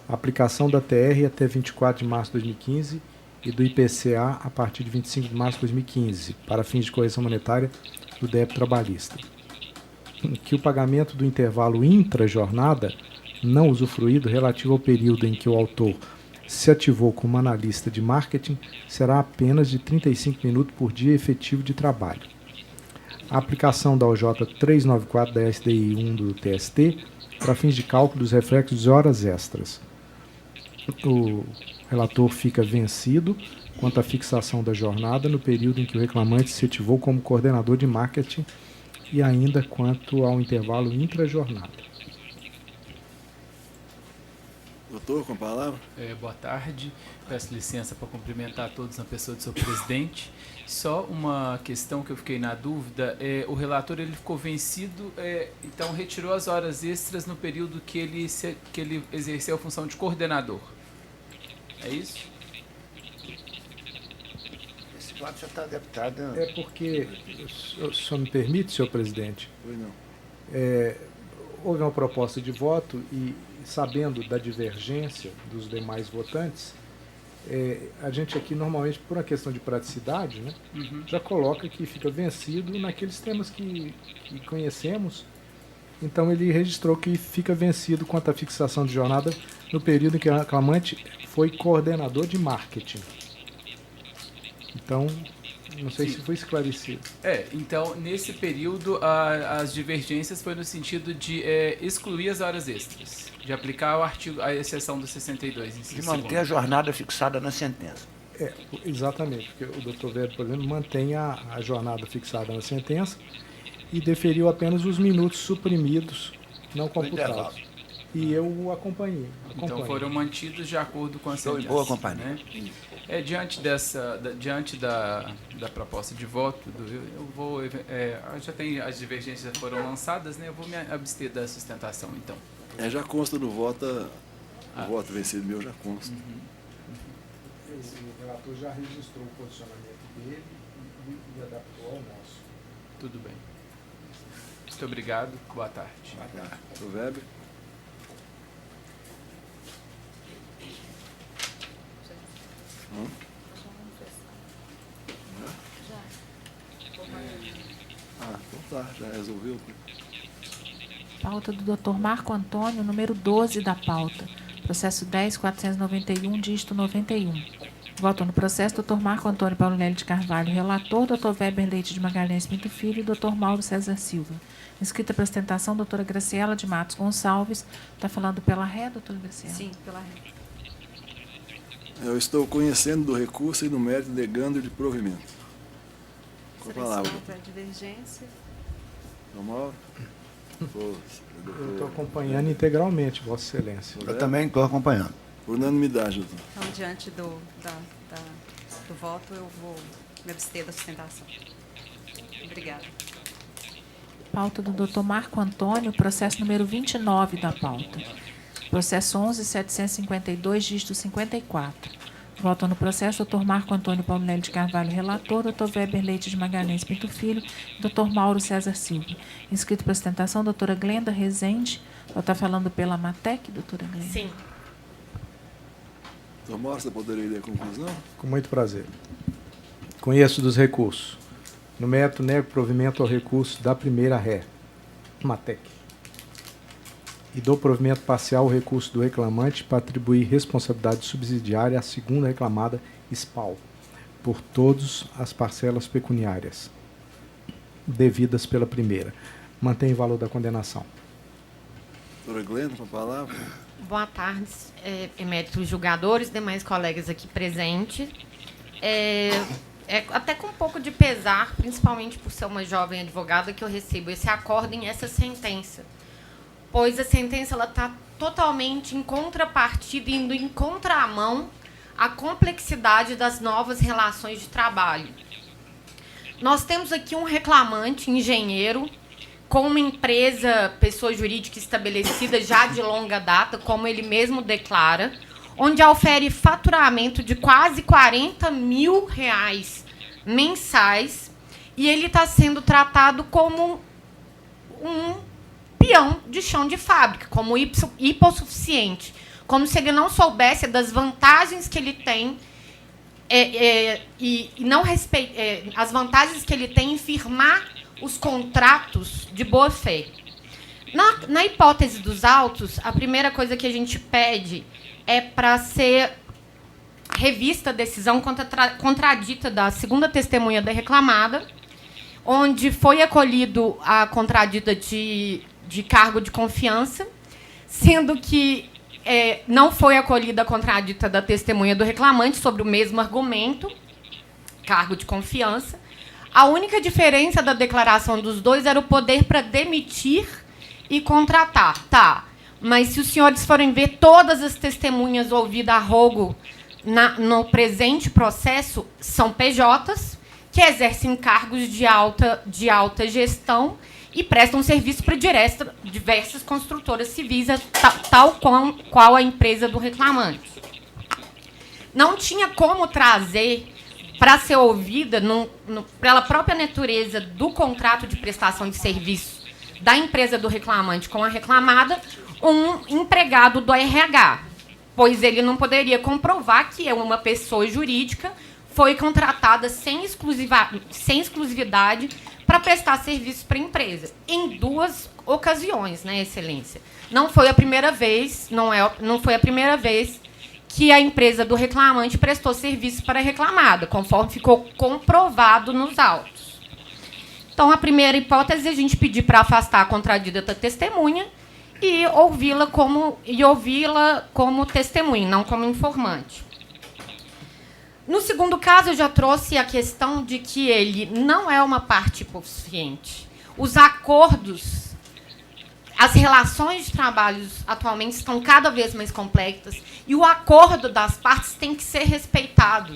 S8: a aplicação da TR até 24 de março de 2015 e do IPCA a partir de 25 de março de 2015, para fins de correção monetária do débito trabalhista. que o pagamento do intervalo intra-jornada não usufruído relativo ao período em que o autor se ativou como analista de marketing será apenas de 35 minutos por dia efetivo de trabalho. A aplicação da OJ 394 da SDI 1 do TST para fins de cálculo dos reflexos de horas extras. O relator fica vencido quanto à fixação da jornada no período em que o reclamante se ativou como coordenador de marketing e ainda quanto ao intervalo intra-jornada.
S1: Doutor, com a palavra.
S15: Boa tarde. Peço licença para cumprimentar a todos na pessoa do seu presidente. Só uma questão que eu fiquei na dúvida. O relator ele ficou vencido, então retirou as horas extras no período que ele exerceu a função de coordenador. É isso?
S6: Esse voto já está adaptado.
S8: É porque, só me permite, senhor presidente,
S1: Oi, não.
S8: houve uma proposta de voto e, sabendo da divergência dos demais votantes, a gente aqui normalmente, por uma questão de praticidade, né, já coloca que fica vencido naqueles temas que conhecemos. Então ele registrou que fica vencido quanto à fixação de jornada no período em que o reclamante foi coordenador de marketing. Então, não sei se foi esclarecido.
S15: Então, nesse período, as divergências foi no sentido de excluir as horas extras, de aplicar o artigo, a exceção do 62.
S6: De manter a jornada fixada na sentença.
S8: Exatamente, porque o doutor Weber, por exemplo, mantém a jornada fixada na sentença e deferiu apenas os minutos suprimidos, não computados. E eu acompanhei.
S15: Então foram mantidos de acordo com a sentença.
S6: Estou em boa companhia.
S15: Né? Diante da proposta de voto, eu vou. Já tem as divergências já foram lançadas, né? Eu vou me abster da sustentação, então.
S1: Já consta no voto, o voto vencido meu já consta.
S8: O relator já registrou o posicionamento dele e adaptou ao nosso.
S15: Tudo bem. Muito obrigado. Boa tarde.
S1: Boa tarde. Doutor Weber. Então tá, já resolveu.
S5: Pauta do Dr. Marco Antônio, número 12 da pauta. Processo 10.491, dígito 91. Voto no processo, Dr. Marco Antônio Paulinelli de Carvalho, relator, Dr. Weber Leite de Magalhães Pinto Filho e Dr. Mauro César Silva. Inscrita para ostentação, doutora Graciela de Matos Gonçalves. Está falando pela ré, doutora Graciela?
S7: Sim, pela ré.
S1: Eu estou conhecendo do recurso e no mérito negando de provimento. Com a palavra.
S7: Para divergência.
S1: Mauro?
S8: Eu estou acompanhando integralmente, Vossa Excelência.
S6: Eu também estou acompanhando.
S1: Por unanimidade, doutor.
S7: Então, diante do voto, eu vou me abster da sustentação. Obrigada.
S5: Pauta do Dr. Marco Antônio, processo número 29 da pauta. Processo 11.752, dígito 54. Voto no processo, Dr. Marco Antônio Paulinelli de Carvalho, relator, Dr. Weber Leite de Magalhães Pinto Filho, Dr. Mauro César Silva. Inscrito para ostentação, doutora Glenda Rezende. Ela está falando pela Matec, doutora Glenda?
S7: Sim.
S1: Doutor Mauro, você poderia ler a conclusão?
S8: Com muito prazer. Conheço dos recursos. No mérito, nego provimento ao recurso da primeira ré, Matec. E dou provimento parcial ao recurso do reclamante para atribuir responsabilidade subsidiária à segunda reclamada, SPAL, por todas as parcelas pecuniárias devidas pela primeira. Mantém o valor da condenação.
S1: Doutora Glenda, com a palavra.
S16: Boa tarde, eméritos julgadores, demais colegas aqui presentes. Até com um pouco de pesar, principalmente por ser uma jovem advogada, que eu recebo esse acórdão e essa sentença. Pois a sentença está totalmente em contrapartida, indo em contramão à complexidade das novas relações de trabalho. Nós temos aqui um reclamante, engenheiro, com uma empresa, pessoa jurídica estabelecida já de longa data, como ele mesmo declara, onde ofere faturamento de quase R$40 mil mensais, e ele está sendo tratado como um peão de chão de fábrica, como hipossuficiente, como se ele não soubesse das vantagens que ele tem e não as vantagens que ele tem em firmar os contratos de boa-fé. Na hipótese dos autos, a primeira coisa que a gente pede é para ser revista a decisão contradita da segunda testemunha da reclamada, onde foi acolhido a contradita de cargo de confiança, sendo que não foi acolhida a contradita da testemunha do reclamante sobre o mesmo argumento, cargo de confiança. A única diferença da declaração dos dois era o poder para demitir e contratar. Tá, mas se os senhores forem ver todas as testemunhas ouvidas a rogo no presente processo, são PJs que exercem cargos de alta gestão e prestam serviço para diversas construtoras civis, tal qual a empresa do reclamante. Não tinha como trazer para ser ouvida, pela própria natureza do contrato de prestação de serviço da empresa do reclamante com a reclamada, um empregado do RH, pois ele não poderia comprovar que uma pessoa jurídica foi contratada sem exclusividade para prestar serviço para a empresa, em 2 ocasiões, né, Excelência? Não foi a primeira vez, não foi a primeira vez que a empresa do reclamante prestou serviço para a reclamada, conforme ficou comprovado nos autos. Então, a primeira hipótese é a gente pedir para afastar a contradita da testemunha e ouvi-la como testemunha, não como informante. No segundo caso, eu já trouxe a questão de que ele não é uma parte hipossuficiente. Os acordos, as relações de trabalho atualmente estão cada vez mais complexas e o acordo das partes tem que ser respeitado.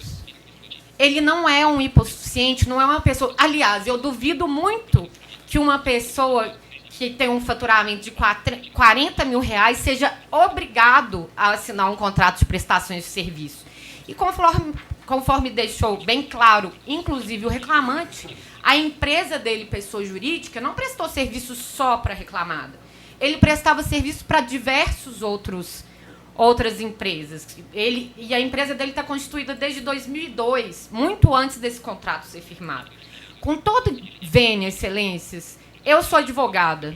S16: Ele não é um hipossuficiente, não é uma pessoa... Aliás, eu duvido muito que uma pessoa que tem um faturamento de R$40 mil seja obrigado a assinar um contrato de prestações de serviço. E conforme deixou bem claro, inclusive o reclamante, a empresa dele, pessoa jurídica, não prestou serviço só para a reclamada. Ele prestava serviço para diversos outras empresas. E a empresa dele está constituída desde 2002, muito antes desse contrato ser firmado. Com todo vênia, Excelências, eu sou advogada.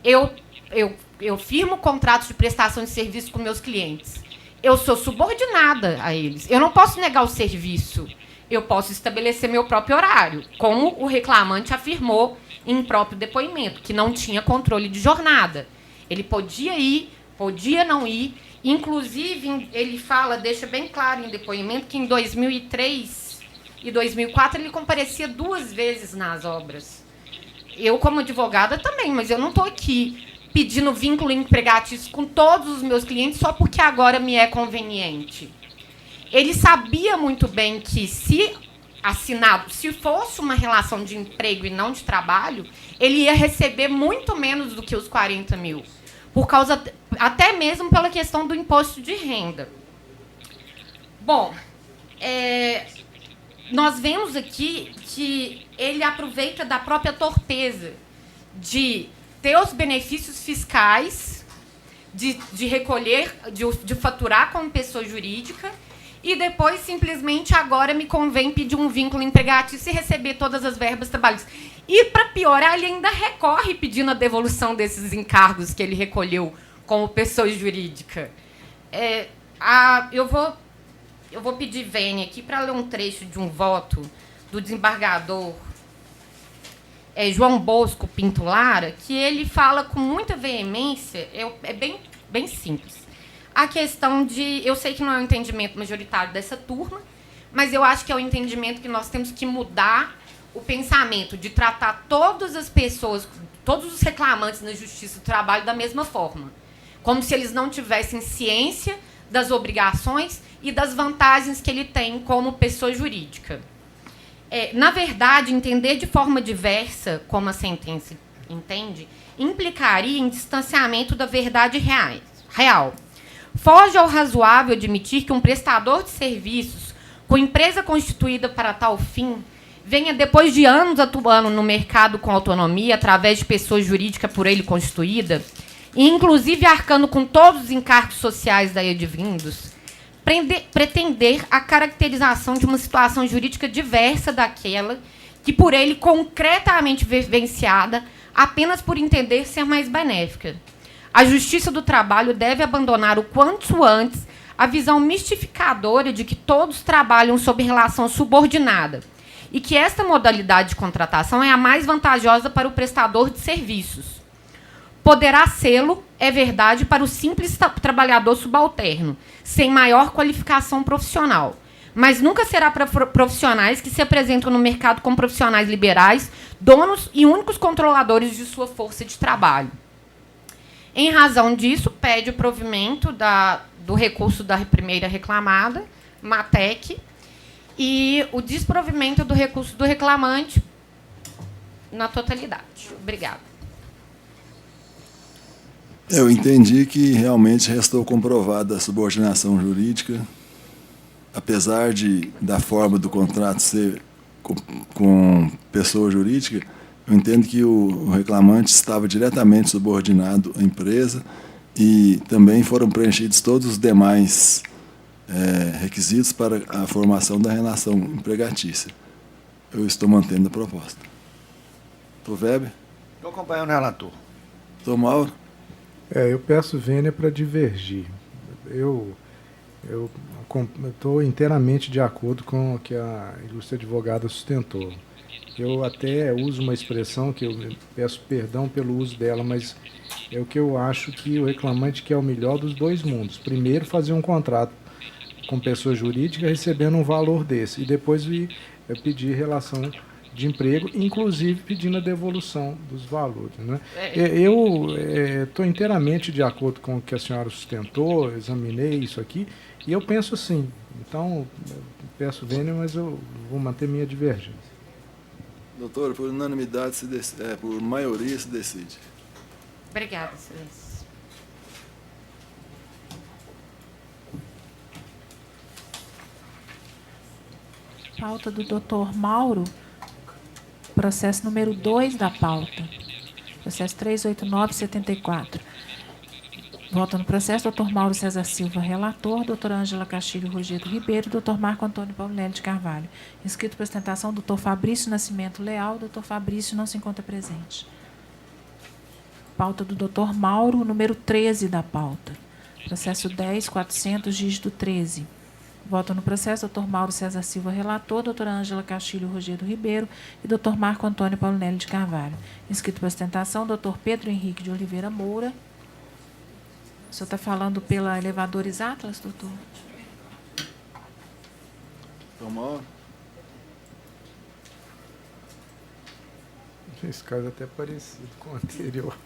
S16: Eu firmo contratos de prestação de serviço com meus clientes. Eu sou subordinada a eles. Eu não posso negar o serviço. Eu posso estabelecer meu próprio horário, como o reclamante afirmou em próprio depoimento, que não tinha controle de jornada. Ele podia ir, podia não ir. Inclusive, ele deixa bem claro em depoimento que em 2003 e 2004 ele comparecia 2 vezes nas obras. Eu, como advogada, também, mas eu não estou aqui pedindo vínculo empregatício com todos os meus clientes só porque agora me é conveniente. Ele sabia muito bem que, se fosse uma relação de emprego e não de trabalho, ele ia receber muito menos do que os 40 mil, por causa, até mesmo pela questão do imposto de renda. Bom, nós vemos aqui que ele aproveita da própria torpeza de ter os benefícios fiscais, de recolher, de faturar como pessoa jurídica, e depois, simplesmente, agora me convém pedir um vínculo empregatício e receber todas as verbas trabalhistas. E, para piorar, ele ainda recorre pedindo a devolução desses encargos que ele recolheu como pessoa jurídica. Eu vou pedir vênia aqui para ler um trecho de um voto do desembargador João Bosco Pinto Lara, que ele fala com muita veemência, é bem simples. A questão de... Eu sei que não é o entendimento majoritário dessa turma, mas eu acho que é o entendimento que nós temos que mudar o pensamento de tratar todas as pessoas, todos os reclamantes na Justiça do Trabalho da mesma forma, como se eles não tivessem ciência das obrigações e das vantagens que ele tem como pessoa jurídica. Na verdade, entender de forma diversa, como a sentença entende, implicaria em distanciamento da verdade real. Foge ao razoável admitir que um prestador de serviços com empresa constituída para tal fim venha, depois de anos atuando no mercado com autonomia, através de pessoa jurídica por ele constituída, e inclusive arcando com todos os encargos sociais daí advindos, pretender a caracterização de uma situação jurídica diversa daquela que por ele concretamente vivenciada apenas por entender ser mais benéfica. A Justiça do Trabalho deve abandonar o quanto antes a visão mistificadora de que todos trabalham sob relação subordinada e que esta modalidade de contratação é a mais vantajosa para o prestador de serviços. Poderá sê-lo, é verdade, para o simples trabalhador subalterno, sem maior qualificação profissional, mas nunca será para profissionais que se apresentam no mercado como profissionais liberais, donos e únicos controladores de sua força de trabalho. Em razão disso, pede o provimento do recurso da primeira reclamada, MATEC, e o desprovimento do recurso do reclamante na totalidade. Obrigada.
S1: Eu entendi que realmente restou comprovada a subordinação jurídica, apesar da forma do contrato ser com pessoa jurídica. Eu entendo que o reclamante estava diretamente subordinado à empresa e também foram preenchidos todos os demais requisitos para a formação da relação empregatícia. Eu estou mantendo a proposta. Doutor Weber?
S6: Estou acompanhando o relator.
S1: Doutor Mauro?
S8: Eu peço vênia para divergir. Eu estou inteiramente de acordo com o que a ilustre advogada sustentou. Eu até uso uma expressão que eu peço perdão pelo uso dela, mas é o que eu acho que o reclamante quer o melhor dos dois mundos. Primeiro, fazer um contrato com pessoa jurídica recebendo um valor desse, e depois pedir relação de emprego, inclusive pedindo a devolução dos valores, né? Eu estou inteiramente de acordo com o que a senhora sustentou, examinei isso aqui, e eu penso assim. Então, peço vênia, mas eu vou manter minha divergência.
S1: Doutora, por unanimidade, por maioria se decide.
S16: Obrigada, excelência.
S5: Pauta do Dr. Mauro, processo número 2 da pauta. Processo 38974. Vota no processo, Dr. Mauro César Silva, relator, doutora Ângela Castilho Rogério Ribeiro, Dr. Marco Antônio Paulinelli de Carvalho. Inscrito para ostentação, Dr. Fabrício Nascimento Leal. Dr. Fabrício não se encontra presente. Pauta do Dr. Mauro, número 13 da pauta. Processo 10.400, dígito 13. Vota no processo, Dr. Mauro César Silva, relator, doutora Ângela Castilho Rogério Ribeiro e Dr. Marco Antônio Paulinelli de Carvalho. Inscrito para ostentação, Dr. Pedro Henrique de Oliveira Moura. O senhor está falando pela Elevadores Atlas, doutor?
S1: Mauro?
S8: Esse caso é até parecido com o anterior.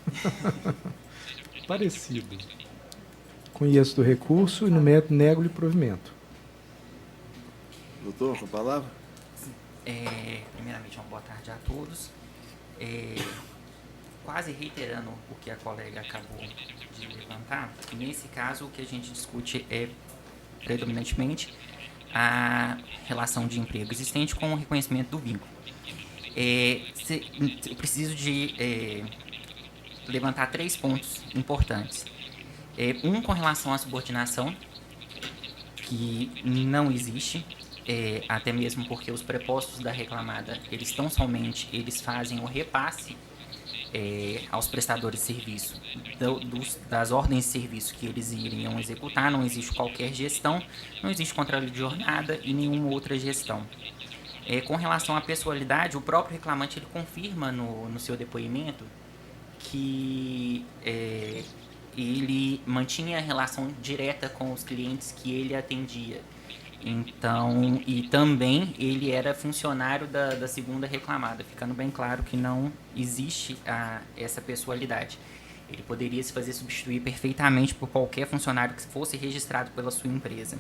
S8: Parecido. Conheço do recurso e no mérito nego-lhe provimento.
S1: Doutor, com a palavra?
S17: Primeiramente, uma boa tarde a todos. Quase reiterando o que a colega acabou de levantar, nesse caso o que a gente discute é predominantemente a relação de emprego existente com o reconhecimento do vínculo. Eu preciso de levantar 3 pontos importantes. Um com relação à subordinação, que não existe, até mesmo porque os prepostos da reclamada, eles eles fazem o repasse aos prestadores de serviço das ordens de serviço que eles iriam executar. Não existe qualquer gestão, não existe controle de jornada e nenhuma outra gestão. Com relação à pessoalidade, o próprio reclamante ele confirma no seu depoimento que ele mantinha relação direta com os clientes que ele atendia. Então, e também ele era funcionário da segunda reclamada, ficando bem claro que não existe essa pessoalidade. Ele poderia se fazer substituir perfeitamente por qualquer funcionário que fosse registrado pela sua empresa.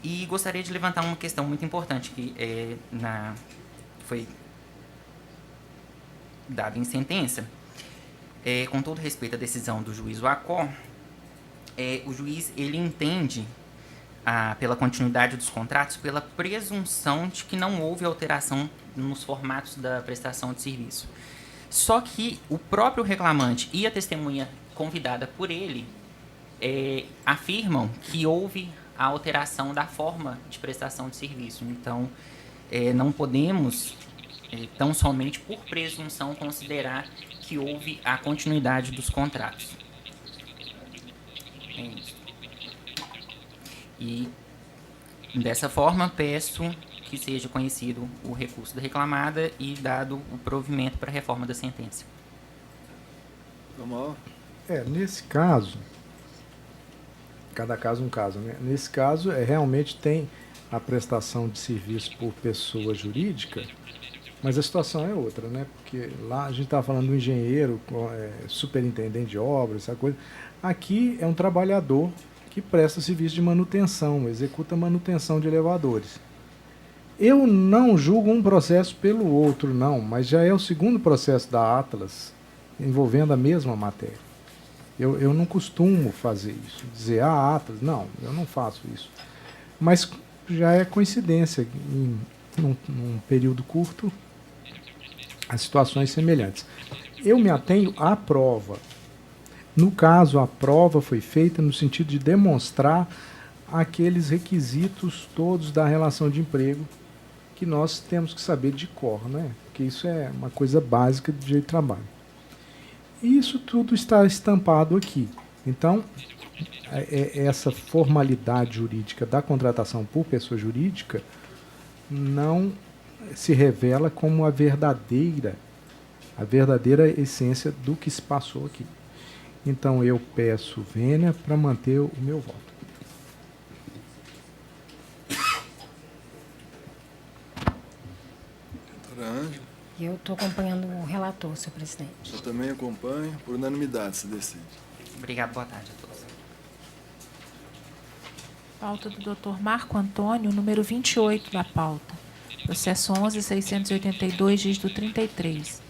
S17: E gostaria de levantar uma questão muito importante que foi dada em sentença. Com todo respeito à decisão do juiz Wacó, o juiz ele entende pela continuidade dos contratos, pela presunção de que não houve alteração nos formatos da prestação de serviço. Só que o próprio reclamante e a testemunha convidada por ele afirmam que houve a alteração da forma de prestação de serviço. Então, não podemos tão somente por presunção considerar que houve a continuidade dos contratos. É isso. E dessa forma peço que seja conhecido o recurso da reclamada e dado o provimento para a reforma da sentença.
S8: Nesse caso, cada caso um caso, né? Nesse caso, realmente tem a prestação de serviço por pessoa jurídica, mas a situação é outra, né? Porque lá a gente está falando do engenheiro, superintendente de obras, essa coisa. Aqui é um trabalhador que presta serviço de manutenção, executa manutenção de elevadores. Eu não julgo um processo pelo outro, não, mas já é o segundo processo da Atlas envolvendo a mesma matéria. Eu não costumo fazer isso, dizer, Atlas, não, eu não faço isso. Mas já é coincidência, num período curto, as situações semelhantes. Eu me atenho à prova. No caso, a prova foi feita no sentido de demonstrar aqueles requisitos todos da relação de emprego que nós temos que saber de cor, né? Porque isso é uma coisa básica do direito de trabalho. E isso tudo está estampado aqui. Então, essa formalidade jurídica da contratação por pessoa jurídica não se revela como a verdadeira essência do que se passou aqui. Então, eu peço vênia para manter o meu voto.
S1: Doutora Ângela.
S2: Eu estou acompanhando o relator, senhor presidente.
S1: Eu também acompanho, por unanimidade se decide.
S17: Obrigado, boa tarde a todos.
S5: Pauta do Dr. Marco Antônio, número 28 da pauta. Processo 11.682, dígito 33.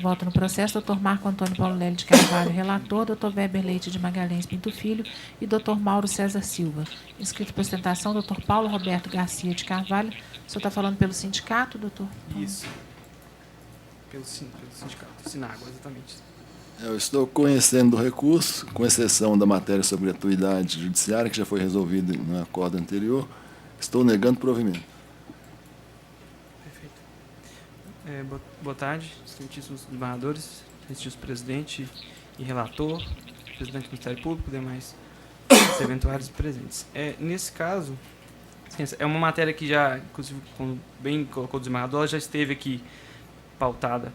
S5: Voto no processo, Dr. Marco Antônio Paulo Lélio de Carvalho, relator, Dr. Weber Leite de Magalhães Pinto Filho e Dr. Mauro César Silva. Inscrito para ostentação, Dr. Paulo Roberto Garcia de Carvalho. O senhor está falando pelo sindicato, doutor?
S18: Isso. Pelo sindicato, Sinágua, exatamente.
S1: Eu estou conhecendo o recurso, com exceção da matéria sobre gratuidade judiciária, que já foi resolvida no acordo anterior. Estou negando provimento.
S18: Boa tarde, excelentíssimos desembargadores, excelentíssimo presidente e relator, presidente do Ministério Público, demais eventuais presentes. Nesse caso, é uma matéria que já, inclusive, como bem colocou o desembargador, já esteve aqui pautada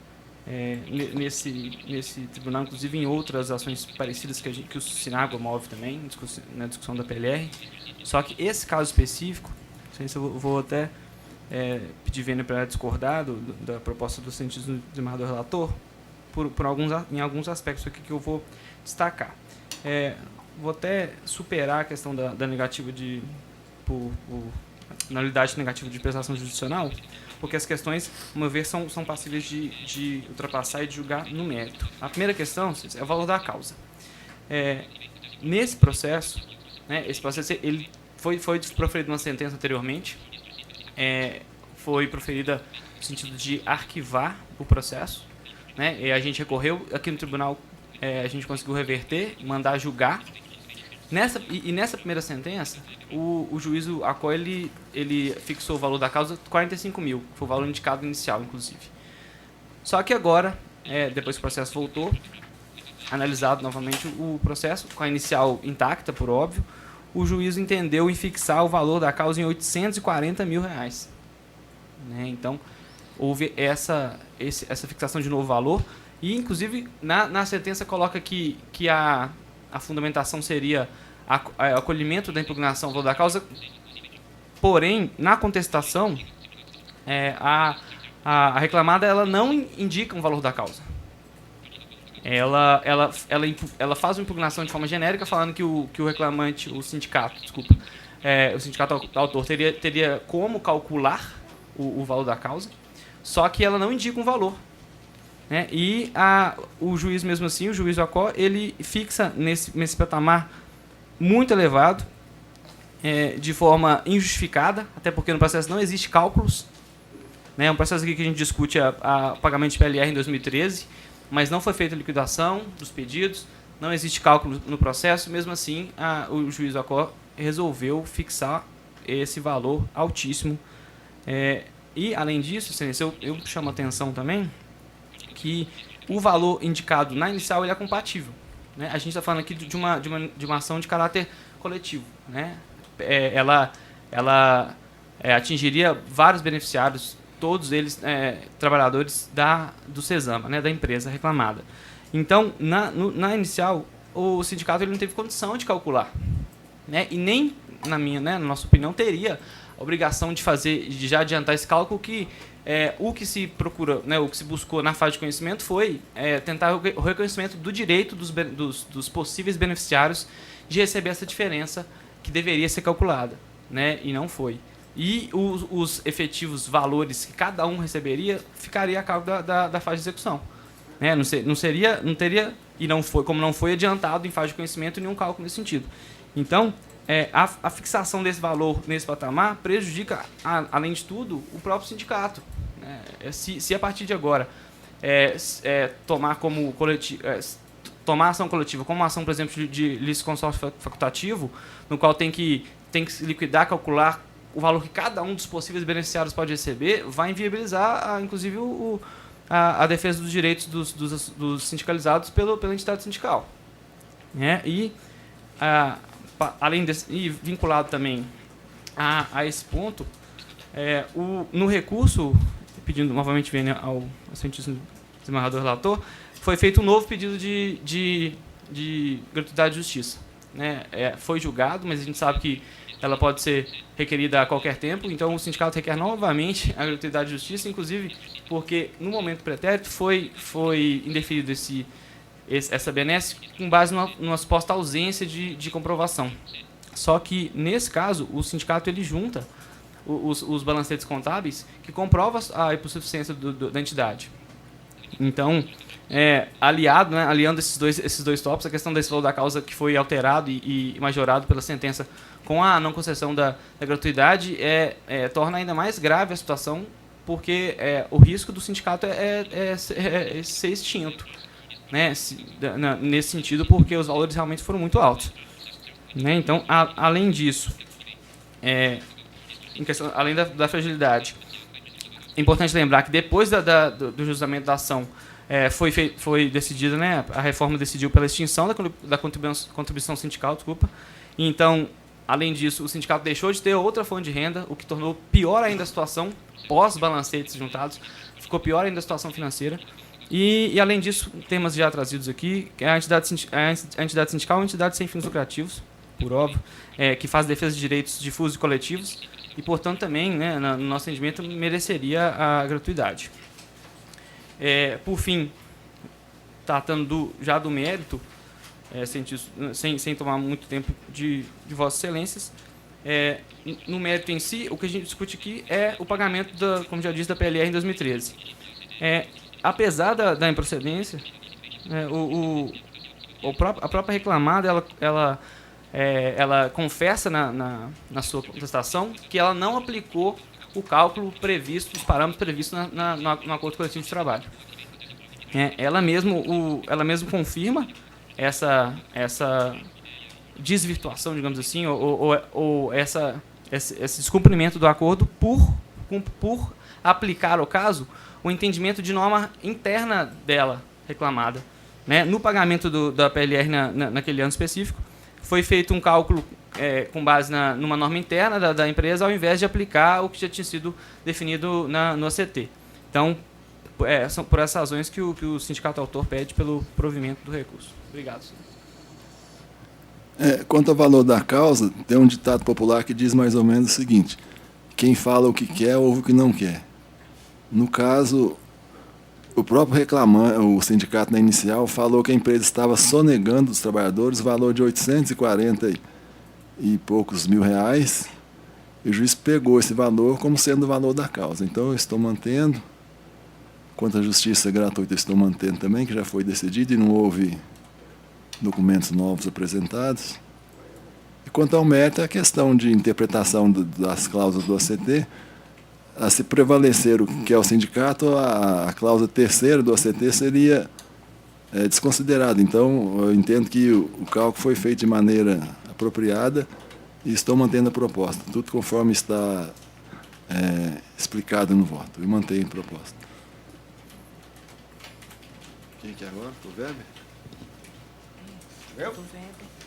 S18: nesse tribunal, inclusive em outras ações parecidas que o Sinágua move também, na discussão da PLR. Só que esse caso específico, eu vou até pedir vênia para discordar da proposta do cientista desembargador relator em alguns aspectos aqui que eu vou destacar. Vou até superar a questão da negativa por nulidade negativa de prestação judicial, porque as questões, uma vez, são passíveis de ultrapassar e de julgar no mérito. A primeira questão é o valor da causa. Nesse processo, né, esse processo ele foi proferido uma sentença anteriormente, foi proferida no sentido de arquivar o processo, né, e a gente recorreu aqui no tribunal, a gente conseguiu reverter, mandar julgar. Nessa primeira sentença, o juízo ACO ele fixou o valor da causa 45 mil, que foi o valor indicado inicial, inclusive. Só que agora, depois que o processo voltou, analisado novamente o processo, com a inicial intacta, por óbvio, o juízo entendeu em fixar o valor da causa em R$840 mil. Né? Então, houve essa fixação de novo valor, e, inclusive, na sentença coloca que a fundamentação seria acolhimento da impugnação do valor da causa, porém, na contestação, a reclamada ela não indica um valor da causa. Ela faz uma impugnação de forma genérica, falando que o reclamante, o sindicato autor teria como calcular o valor da causa, só que ela não indica um valor. Né? E o juiz, mesmo assim, o juiz ACO, ele fixa nesse patamar muito elevado, de forma injustificada, até porque no processo não existe cálculos. Né? É um processo aqui que a gente discute a pagamento de PLR em 2013, mas não foi feita a liquidação dos pedidos, não existe cálculo no processo, mesmo assim o juiz ACO resolveu fixar esse valor altíssimo E, além disso, Excelência, eu chamo a atenção também que o valor indicado na inicial ele é compatível. Né? A gente está falando aqui de uma ação de caráter coletivo. Né? Ela atingiria vários beneficiários, todos eles trabalhadores do CESAMA, né? Da empresa reclamada. Então, na inicial, o sindicato ele não teve condição de calcular. Né? E nem, na nossa opinião, teria obrigação de já adiantar esse cálculo, que o que se procura, né, o que se buscou na fase de conhecimento foi tentar o reconhecimento do direito dos possíveis beneficiários de receber essa diferença que deveria ser calculada, né, e não foi. E os efetivos valores que cada um receberia ficaria a cargo da fase de execução. Né, não teria, e não foi, como não foi adiantado em fase de conhecimento, nenhum cálculo nesse sentido. Então, a fixação desse valor nesse patamar prejudica, além de tudo, o próprio sindicato. Se a partir de agora tomar ação coletiva como uma ação, por exemplo, de licitação consórcio facultativo, no qual tem que liquidar, calcular o valor que cada um dos possíveis beneficiários pode receber, vai inviabilizar, inclusive, a defesa dos direitos dos sindicalizados pela entidade sindical. Além desse, e vinculado também a esse ponto, no recurso, pedindo novamente ao excelentíssimo desembargador relator, foi feito um novo pedido de gratuidade de justiça. Né? Foi julgado, mas a gente sabe que ela pode ser requerida a qualquer tempo, então o sindicato requer novamente a gratuidade de justiça, inclusive porque no momento pretérito foi indeferido essa benesse com base numa suposta ausência de comprovação. Só que, nesse caso, o sindicato ele junta os balancetes contábeis que comprovam a hipossuficiência da entidade. Então, aliando esses dois tópicos, a questão desse valor da causa que foi alterado e majorado pela sentença com a não concessão da gratuidade torna ainda mais grave a situação, porque o risco do sindicato é ser extinto. Né, nesse sentido, porque os valores realmente foram muito altos. Né? Então, além disso, além da fragilidade, é importante lembrar que depois do julgamento da ação foi decidida, né, a reforma decidiu pela extinção da contribuição sindical, desculpa. Então, além disso, o sindicato deixou de ter outra fonte de renda, o que tornou pior ainda a situação pós-balancetes juntados, ficou pior ainda a situação financeira. E, além disso, temas já trazidos aqui, a entidade sindical é uma entidade sem fins lucrativos, por óbvio, que faz defesa de direitos difusos e coletivos, e, portanto, também, né, no nosso entendimento, mereceria a gratuidade. Por fim, tratando já do mérito, sem tomar muito tempo de Vossas Excelências, no mérito em si, o que a gente discute aqui é o pagamento, como já disse, da PLR em 2013. Apesar da improcedência, a própria reclamada ela confessa na sua contestação que ela não aplicou o cálculo previsto, os parâmetros previstos no acordo coletivo de trabalho. Ela mesmo confirma essa desvirtuação, digamos assim, ou esse descumprimento do acordo por aplicar ao caso o entendimento de norma interna dela reclamada. Né? No pagamento da PLR naquele ano específico, foi feito um cálculo com base numa norma interna da empresa, ao invés de aplicar o que já tinha sido definido no ACT. Então, são por essas razões que o sindicato autor pede pelo provimento do recurso. Obrigado, senhor.
S1: Quanto ao valor da causa, tem um ditado popular que diz mais ou menos o seguinte: quem fala o que quer, ouve o que não quer. No caso, o próprio reclamante, o sindicato na inicial, falou que a empresa estava sonegando os trabalhadores o valor de 840 e poucos mil reais, e o juiz pegou esse valor como sendo o valor da causa. Então, eu estou mantendo. Quanto à justiça gratuita, eu estou mantendo também, que já foi decidido e não houve documentos novos apresentados. E quanto ao mérito, a questão de interpretação das cláusulas do ACT, a se prevalecer o que é o sindicato, a cláusula terceira do ACT seria desconsiderada. Então, eu entendo que o cálculo foi feito de maneira apropriada e estou mantendo a proposta. Tudo conforme está explicado no voto. E mantenho a proposta. Quem que é agora? O Weber?
S6: Eu?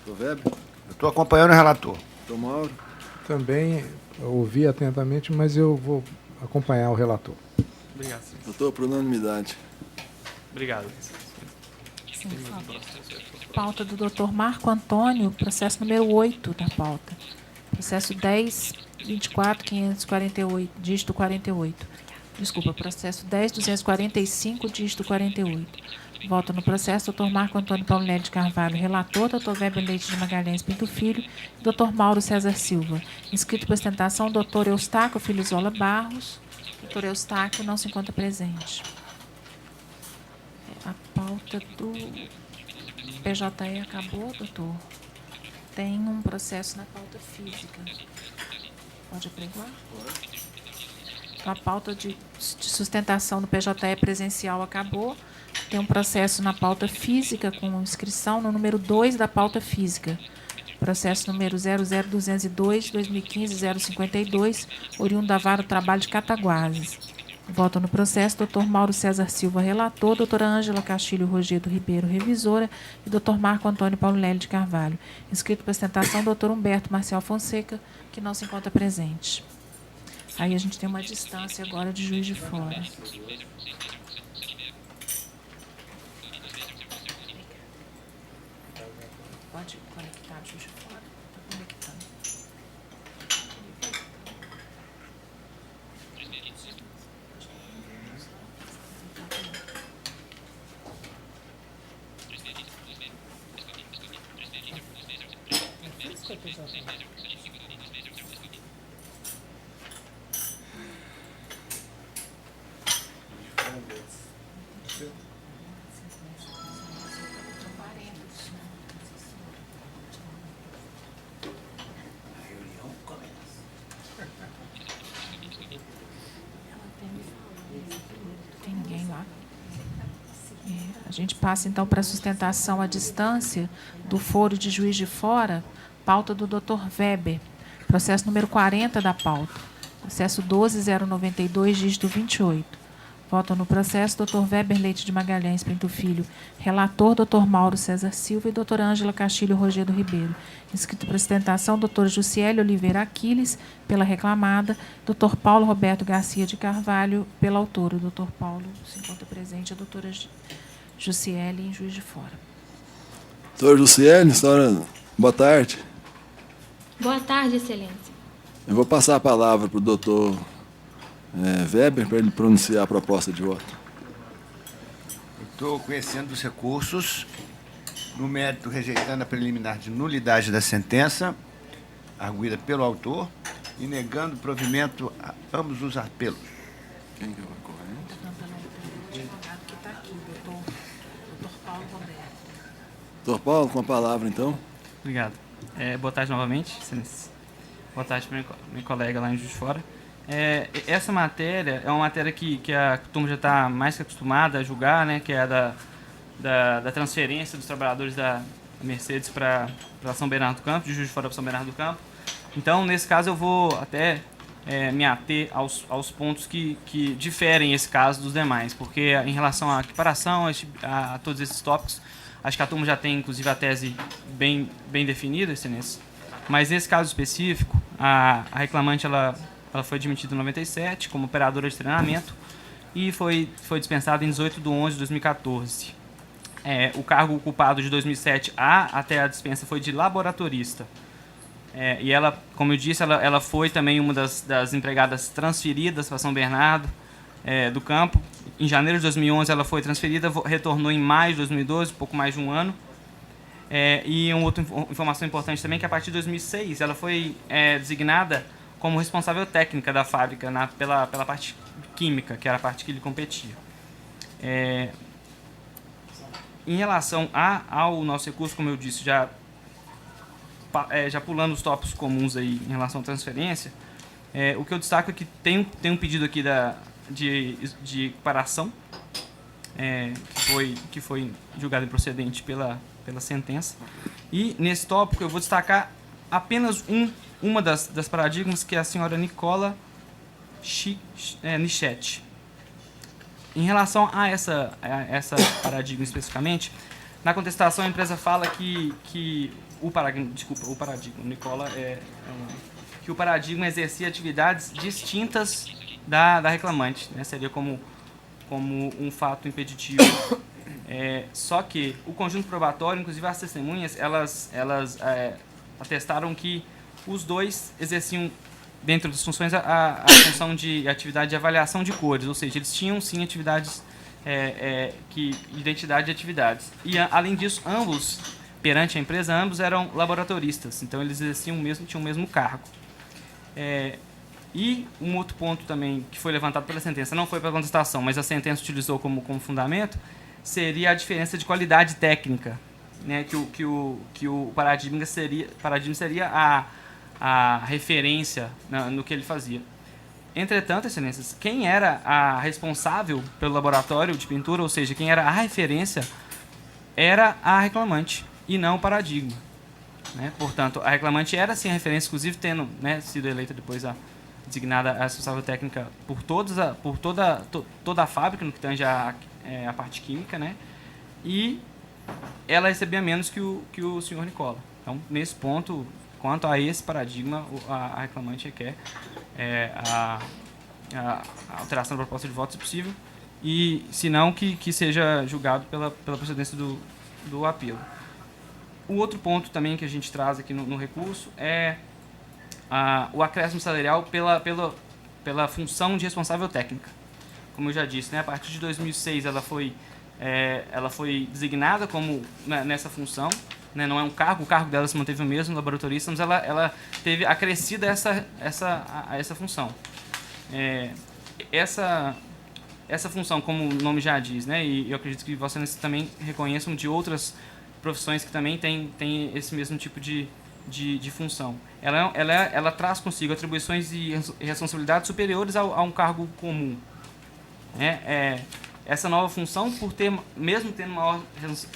S1: O Weber?
S6: Eu estou acompanhando o relator.
S1: Dr. Mauro?
S8: Também ouvi atentamente, mas eu vou acompanhar o relator.
S18: Obrigado, senhor.
S1: Doutor, por unanimidade.
S18: Obrigado.
S5: Sim, por favor. Pauta do Dr. Marco Antônio, processo número 8 da pauta. Processo 10.24.548, dígito 48. Desculpa, processo 10.245, dígito 48. Voto no processo, Dr. Marco Antônio Paulinelli de Carvalho, relator, Dr. Weber Leite de Magalhães Pinto Filho e Dr. Mauro César Silva. Inscrito por ostentação, Dr. Eustáquio Filizola Barros. Dr. Eustáquio não se encontra presente. A pauta do PJE acabou, doutor? Tem um processo na pauta física. Pode apregoar? Então, a pauta de sustentação do PJE presencial acabou. Tem um processo na pauta física com inscrição no número 2 da pauta física. Processo número 00202-2015-052, oriundo da Vara do Trabalho de Cataguases. Voto no processo, Dr. Mauro César Silva, relator, doutora Ângela Castilho Rogério Ribeiro, revisora, e Dr. Marco Antônio Paulinelli de Carvalho. Inscrito para ostentação, Dr. Humberto Marcial Fonseca, que não se encontra presente. Aí a gente tem uma distância agora de Juiz de Fora. Pode conectar Juiz de Fora? Está conectando. Tem ninguém lá? A gente passa, então, para a sustentação à distância do foro de Juiz de Fora, pauta do Dr. Weber, processo número 40 da pauta, processo 12.092, dígito 28. Votam no processo Dr. Weber Leite de Magalhães Pinto Filho, relator Dr. Mauro César Silva e Dra. Ângela Castilho Rogério Ribeiro. Inscrito para sustentação, Dr. Jussiele Oliveira Aquiles, pela reclamada, Dr. Paulo Roberto Garcia de Carvalho, pela autora. O Dr. Paulo se encontra presente, a doutora Jussiele em Juiz de Fora.
S1: Doutor Jussiele, boa tarde.
S19: Boa tarde, excelência.
S1: Eu vou passar a palavra para o doutor Weber, para ele pronunciar a proposta de voto.
S6: Estou conhecendo os recursos, no mérito rejeitando a preliminar de nulidade da sentença, arguída pelo autor, e negando provimento a ambos os apelos.
S1: Quem que é o recorrente?
S5: Que está aqui, doutor Paulo Roberto.
S1: Doutor Paulo, com a palavra, então.
S18: Obrigado. Boa tarde novamente, excelência. Boa tarde para minha colega lá em Juiz de Fora. Essa matéria é uma matéria que a turma já está mais que acostumada a julgar, né, que é a da transferência dos trabalhadores da Mercedes para São Bernardo do Campo, de Juiz de Fora para São Bernardo do Campo. Então, nesse caso, eu vou até me ater aos pontos que diferem esse caso dos demais, porque em relação à equiparação, a todos esses tópicos, acho que a turma já tem, inclusive, a tese bem definida, excelência. Mas nesse caso específico, a reclamante, ela foi admitida em 97 como operadora de treinamento e foi dispensada em 18/11/2014. O cargo ocupado de 2007 até a dispensa foi de laboratorista. E ela, como eu disse, ela foi também uma das empregadas transferidas para São Bernardo do Campo. Em janeiro de 2011 ela foi transferida, retornou em maio de 2012, pouco mais de um ano. E uma outra informação importante também, que a partir de 2006 ela foi designada como responsável técnica da fábrica pela parte química, que era a parte que ele competia. Em relação ao nosso recurso, como eu disse, já pulando os tópicos comuns aí em relação à transferência, o que eu destaco é que tem um pedido aqui de equiparação, que foi julgado improcedente pela sentença. E nesse tópico eu vou destacar apenas uma das paradigmas, que é a senhora Nicola Nichette. Em relação a essa paradigma especificamente, na contestação a empresa fala que o paradigma, Nicola, que o paradigma exercia atividades distintas da reclamante, né? Seria como um fato impeditivo. Só que o conjunto probatório, inclusive as testemunhas, elas atestaram que os dois exerciam, dentro das funções, a função de atividade de avaliação de cores, ou seja, eles tinham sim atividades, identidade de atividades. E, além disso, ambos, perante a empresa, ambos eram laboratoristas, então eles exerciam tinham o mesmo cargo. E um outro ponto também que foi levantado pela sentença, não foi pela contestação, mas a sentença utilizou como fundamento, seria a diferença de qualidade técnica, né, que o paradigma seria a referência no que ele fazia. Entretanto, excelências, quem era a responsável pelo laboratório de pintura, ou seja, quem era a referência, era a reclamante e não o paradigma, né? Portanto, a reclamante era sim a referência, inclusive tendo, né, sido eleita depois designada a responsável técnica por toda a fábrica, no que tange a parte química, né? E ela recebia menos que o senhor Nicola. Então, nesse ponto, quanto a esse paradigma, a reclamante requer a alteração da proposta de voto, se possível, e, se não, que seja julgado pela procedência do apelo. O outro ponto também que a gente traz aqui no recurso é o acréscimo salarial pela função de responsável técnica. Como eu já disse, né, a partir de 2006 ela foi designada como nessa função, né, não é um cargo, o cargo dela se manteve o mesmo, laboratorista, mas ela teve acrescida essa função. Essa função, como o nome já diz, né, e eu acredito que vocês também reconheçam de outras profissões que também têm esse mesmo tipo de função. Ela traz consigo atribuições e responsabilidades superiores a um cargo comum. Essa nova função, mesmo tendo maior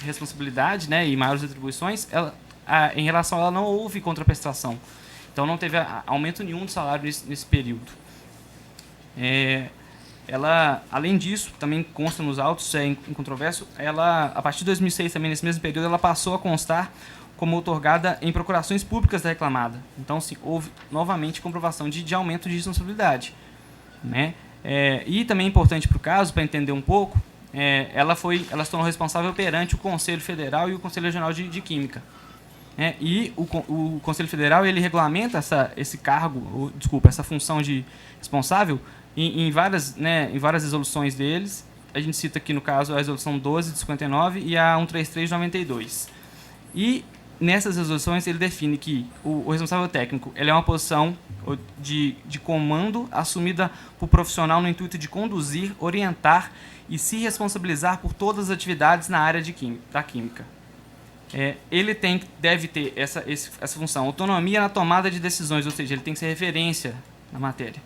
S18: responsabilidade, né, e maiores atribuições, em relação a ela não houve contraprestação. Então não teve aumento nenhum do salário nesse período. Ela, além disso, também consta nos autos, incontroverso, ela, a partir de 2006, também nesse mesmo período, ela passou a constar como outorgada em procurações públicas da reclamada. Então, sim, houve novamente comprovação de aumento de responsabilidade, né? E também é importante para o caso, para entender um pouco, ela se tornou responsável perante o Conselho Federal e o Conselho Regional de Química. E o Conselho Federal ele regulamenta essa função de responsável em várias resoluções deles. A gente cita aqui, no caso, a resolução 12 de 59 e a 133 de 92. E nessas resoluções ele define que o responsável técnico ele é uma posição de comando assumida por profissional no intuito de conduzir, orientar e se responsabilizar por todas as atividades na área da química. Ele deve ter essa função, autonomia na tomada de decisões, ou seja, ele tem que ser referência na matéria.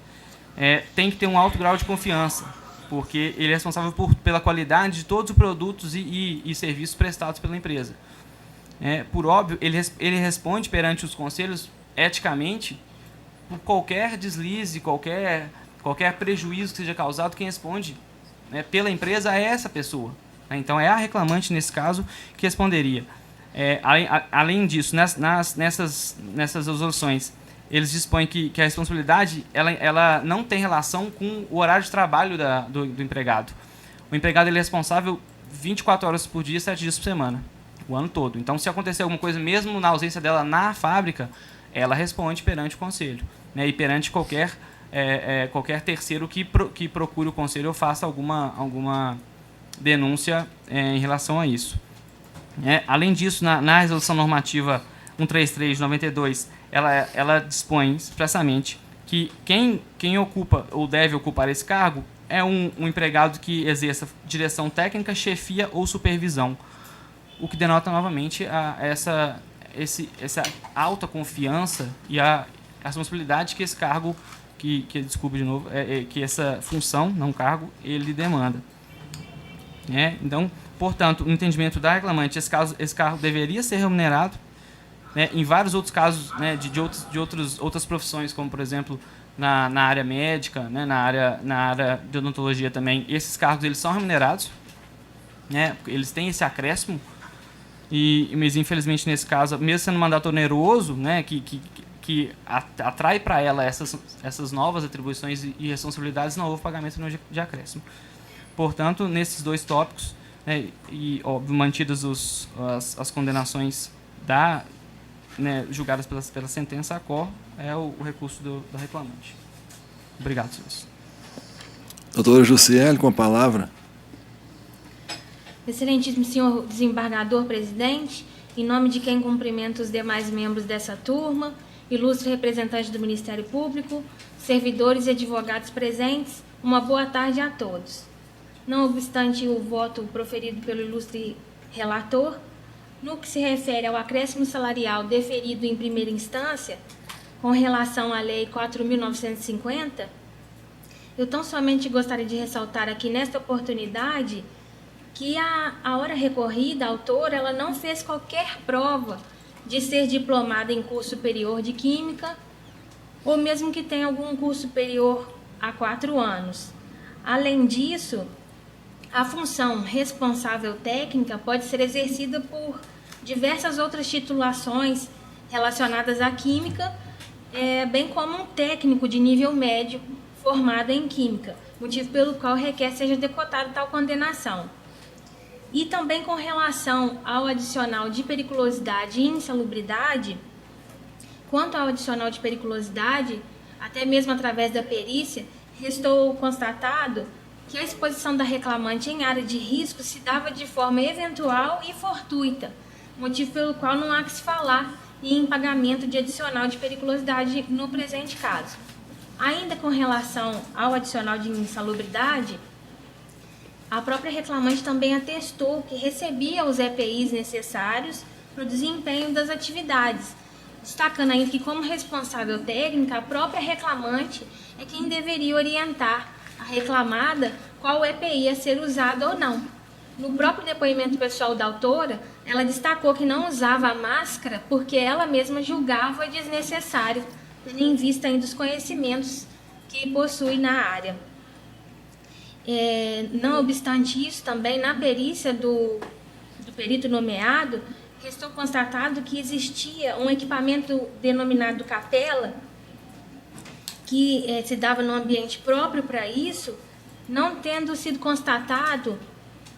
S18: Tem que ter um alto grau de confiança, porque ele é responsável pela qualidade de todos os produtos e serviços prestados pela empresa. Por óbvio, ele responde perante os conselhos eticamente por qualquer deslize, qualquer prejuízo que seja causado. Quem responde, né, pela empresa é essa pessoa, né? Então é a reclamante, nesse caso, que responderia. Além disso, nessas resoluções, eles dispõem que a responsabilidade ela não tem relação com o horário de trabalho do empregado. O empregado ele é responsável 24 horas por dia, 7 dias por semana, o ano todo. Então, se acontecer alguma coisa, mesmo na ausência dela na fábrica, ela responde perante o conselho, né, e perante qualquer terceiro que procure o conselho ou faça alguma denúncia em relação a isso. Além disso, na resolução normativa 133 de 92, ela dispõe expressamente que quem ocupa ou deve ocupar esse cargo é um empregado que exerça direção técnica, chefia ou supervisão, o que denota novamente essa alta confiança e a responsabilidade que esse cargo, desculpe de novo, que essa função, não cargo, ele demanda. Então, portanto, no entendimento da reclamante, esse cargo deveria ser remunerado, né, em vários outros casos, né, de outras profissões, como, por exemplo, na área médica, né, na área de odontologia também, esses cargos eles são remunerados, né, eles têm esse acréscimo, mas infelizmente nesse caso, mesmo sendo um mandato oneroso, né, que atrai para ela essas novas atribuições e responsabilidades, não houve pagamento de acréscimo. Portanto, nesses dois tópicos, né, e óbvio, mantidas as condenações né, julgadas pela sentença, a COR é o recurso da reclamante. Obrigado, senhores.
S1: Doutora Jussiele, com a palavra.
S19: Excelentíssimo senhor desembargador presidente, em nome de quem cumprimento os demais membros dessa turma, ilustre representante do Ministério Público, servidores e advogados presentes, uma boa tarde a todos. Não obstante o voto proferido pelo ilustre relator, no que se refere ao acréscimo salarial deferido em primeira instância, com relação à Lei 4.950, eu tão somente gostaria de ressaltar aqui nesta oportunidade que a hora recorrida, a autora, ela não fez qualquer prova de ser diplomada em curso superior de Química, ou mesmo que tenha algum curso superior há 4 anos. Além disso, a função responsável técnica pode ser exercida por diversas outras titulações relacionadas à Química, bem como um técnico de nível médio formado em Química, motivo pelo qual requer seja decotada tal condenação. E também com relação ao adicional de periculosidade e insalubridade, quanto ao adicional de periculosidade, até mesmo através da perícia, restou constatado que a exposição da reclamante em área de risco se dava de forma eventual e fortuita, motivo pelo qual não há que se falar em pagamento de adicional de periculosidade no presente caso. Ainda com relação ao adicional de insalubridade, a própria reclamante também atestou que recebia os EPIs necessários para o desempenho das atividades, destacando ainda que, como responsável técnica, a própria reclamante é quem deveria orientar a reclamada qual EPI a ser usado ou não. No próprio depoimento pessoal da autora, ela destacou que não usava a máscara porque ela mesma julgava desnecessário, tendo em vista ainda os conhecimentos que possui na área. Não obstante isso, também na perícia do perito nomeado, restou constatado que existia um equipamento denominado capela, que se dava no ambiente próprio para isso, não tendo sido constatado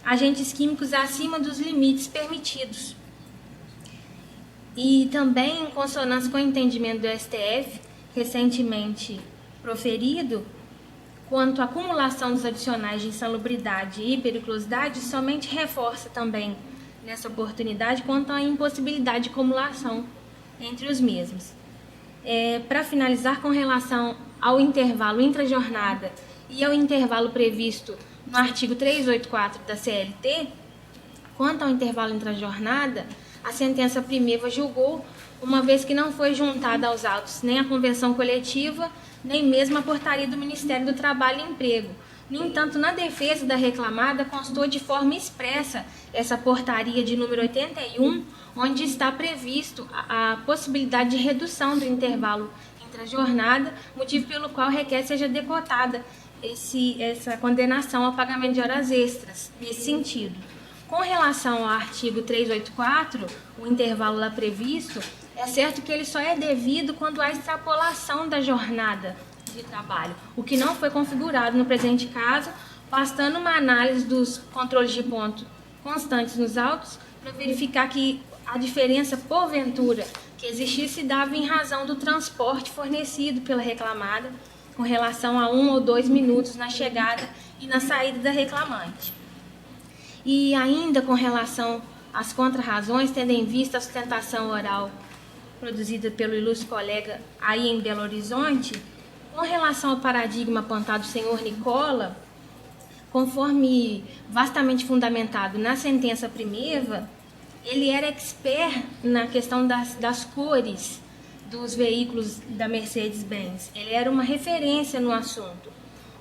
S19: agentes químicos acima dos limites permitidos. E também, em consonância com o entendimento do STF, recentemente proferido, quanto à acumulação dos adicionais de insalubridade e periculosidade, somente reforça também, nessa oportunidade, quanto à impossibilidade de acumulação entre os mesmos. Para finalizar, com relação ao intervalo intrajornada e ao intervalo previsto no artigo 384 da CLT, quanto ao intervalo intrajornada, a sentença primeira julgou, uma vez que não foi juntada aos autos nem a convenção coletiva, nem mesmo a portaria do Ministério do Trabalho e Emprego. No entanto, na defesa da reclamada, constou de forma expressa essa portaria de número 81, onde está previsto a possibilidade de redução do intervalo intrajornada, motivo pelo qual requer seja decotada essa condenação ao pagamento de horas extras, nesse sentido. Com relação ao artigo 384, o intervalo lá previsto, é certo que ele só é devido quando há extrapolação da jornada de trabalho, o que não foi configurado no presente caso, bastando uma análise dos controles de ponto constantes nos autos para verificar que a diferença, porventura, que existisse dava em razão do transporte fornecido pela reclamada com relação a 1 ou 2 minutos na chegada e na saída da reclamante. E ainda com relação às contrarrazões, tendo em vista a sustentação oral produzida pelo ilustre colega aí em Belo Horizonte, com relação ao paradigma apontado do senhor Nicola, conforme vastamente fundamentado na sentença primeira, ele era expert na questão das cores dos veículos da Mercedes-Benz. Ele era uma referência no assunto,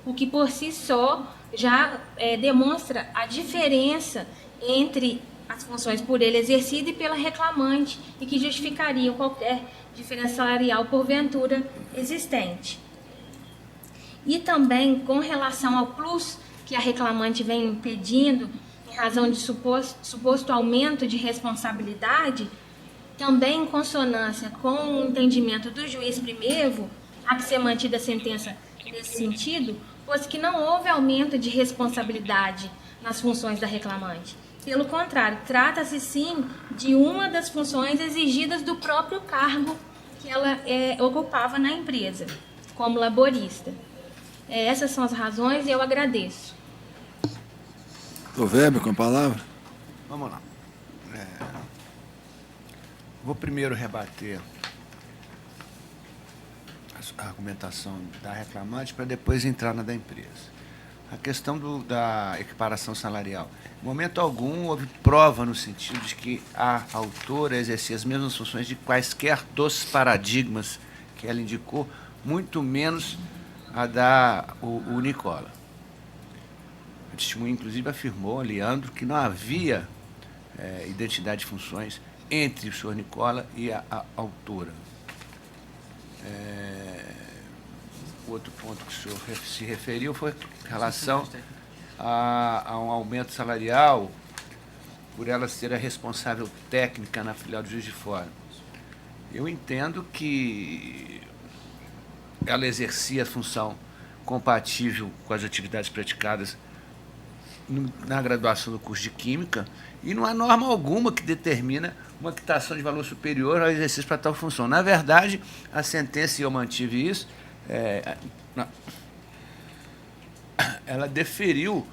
S19: o que por si só já demonstra a diferença entre as funções por ele exercidas e pela reclamante e que justificariam qualquer diferença salarial porventura existente. E também com relação ao plus que a reclamante vem pedindo, em razão de suposto aumento de responsabilidade, também em consonância com o entendimento do juiz primeiro, há que ser mantida a sentença nesse sentido, pois que não houve aumento de responsabilidade nas funções da reclamante. Pelo contrário, trata-se sim de uma das funções exigidas do próprio cargo que ela ocupava na empresa, como laborista. Essas são as razões e eu agradeço.
S1: Doutor Weber, com a palavra.
S6: Vamos lá. Vou primeiro rebater a argumentação da reclamante para depois entrar na da empresa. A questão da equiparação salarial. Em momento algum houve prova no sentido de que a autora exercia as mesmas funções de quaisquer dos paradigmas que ela indicou, muito menos a o Nicola. A testemunha, inclusive, afirmou, Leandro, que não havia identidade de funções entre o senhor Nicola e a autora. O outro ponto que o senhor se referiu foi em relação a um aumento salarial por ela ser a responsável técnica na filial do Juiz de Fora. Eu entendo que ela exercia a função compatível com as atividades praticadas na graduação do curso de Química e não há norma alguma que determina uma quitação de valor superior ao exercício para tal função. Na verdade, a sentença, e eu mantive isso, ela deferiu,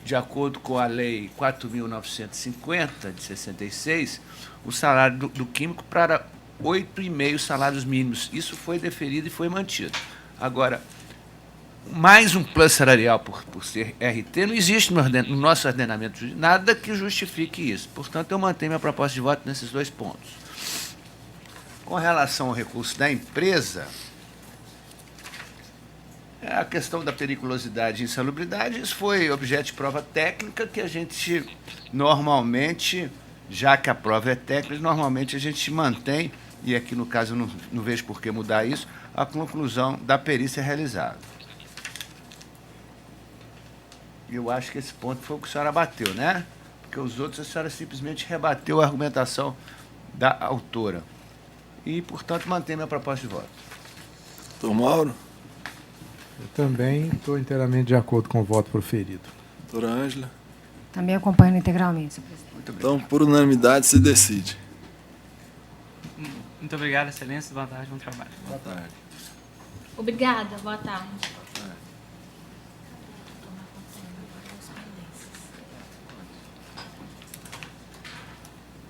S6: de acordo com a Lei 4.950, de 66, o salário do químico para 8,5 salários mínimos. Isso foi deferido e foi mantido. Agora, mais um plus salarial por ser RT, não existe no nosso ordenamento jurídico nada que justifique isso. Portanto, eu mantenho minha proposta de voto nesses dois pontos. Com relação ao recurso da empresa, a questão da periculosidade e insalubridade, isso foi objeto de prova técnica que a gente normalmente, já que a prova é técnica, normalmente a gente mantém, e aqui no caso eu não vejo por que mudar isso, a conclusão da perícia realizada. Eu acho que esse ponto foi o que a senhora abateu, né? Porque os outros a senhora simplesmente rebateu a argumentação da autora. E, portanto, mantém minha proposta de voto.
S1: Doutor Mauro.
S8: Eu também estou inteiramente de acordo com o voto proferido.
S1: Doutora Ângela.
S2: Também acompanho integralmente, senhor presidente.
S1: Muito bem. Então, por unanimidade, se decide.
S18: Muito obrigado, excelência. Boa tarde, bom trabalho.
S1: Boa tarde.
S19: Obrigada, boa tarde.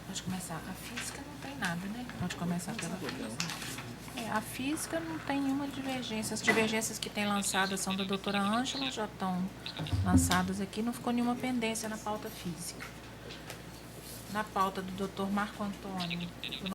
S5: Pode começar. A física não tem nada, né? Pode começar pela física. A física não tem nenhuma divergência. As divergências que tem lançadas são da doutora Ângela, já estão lançadas aqui, não ficou nenhuma pendência na pauta física. Na pauta do doutor Marco Antônio,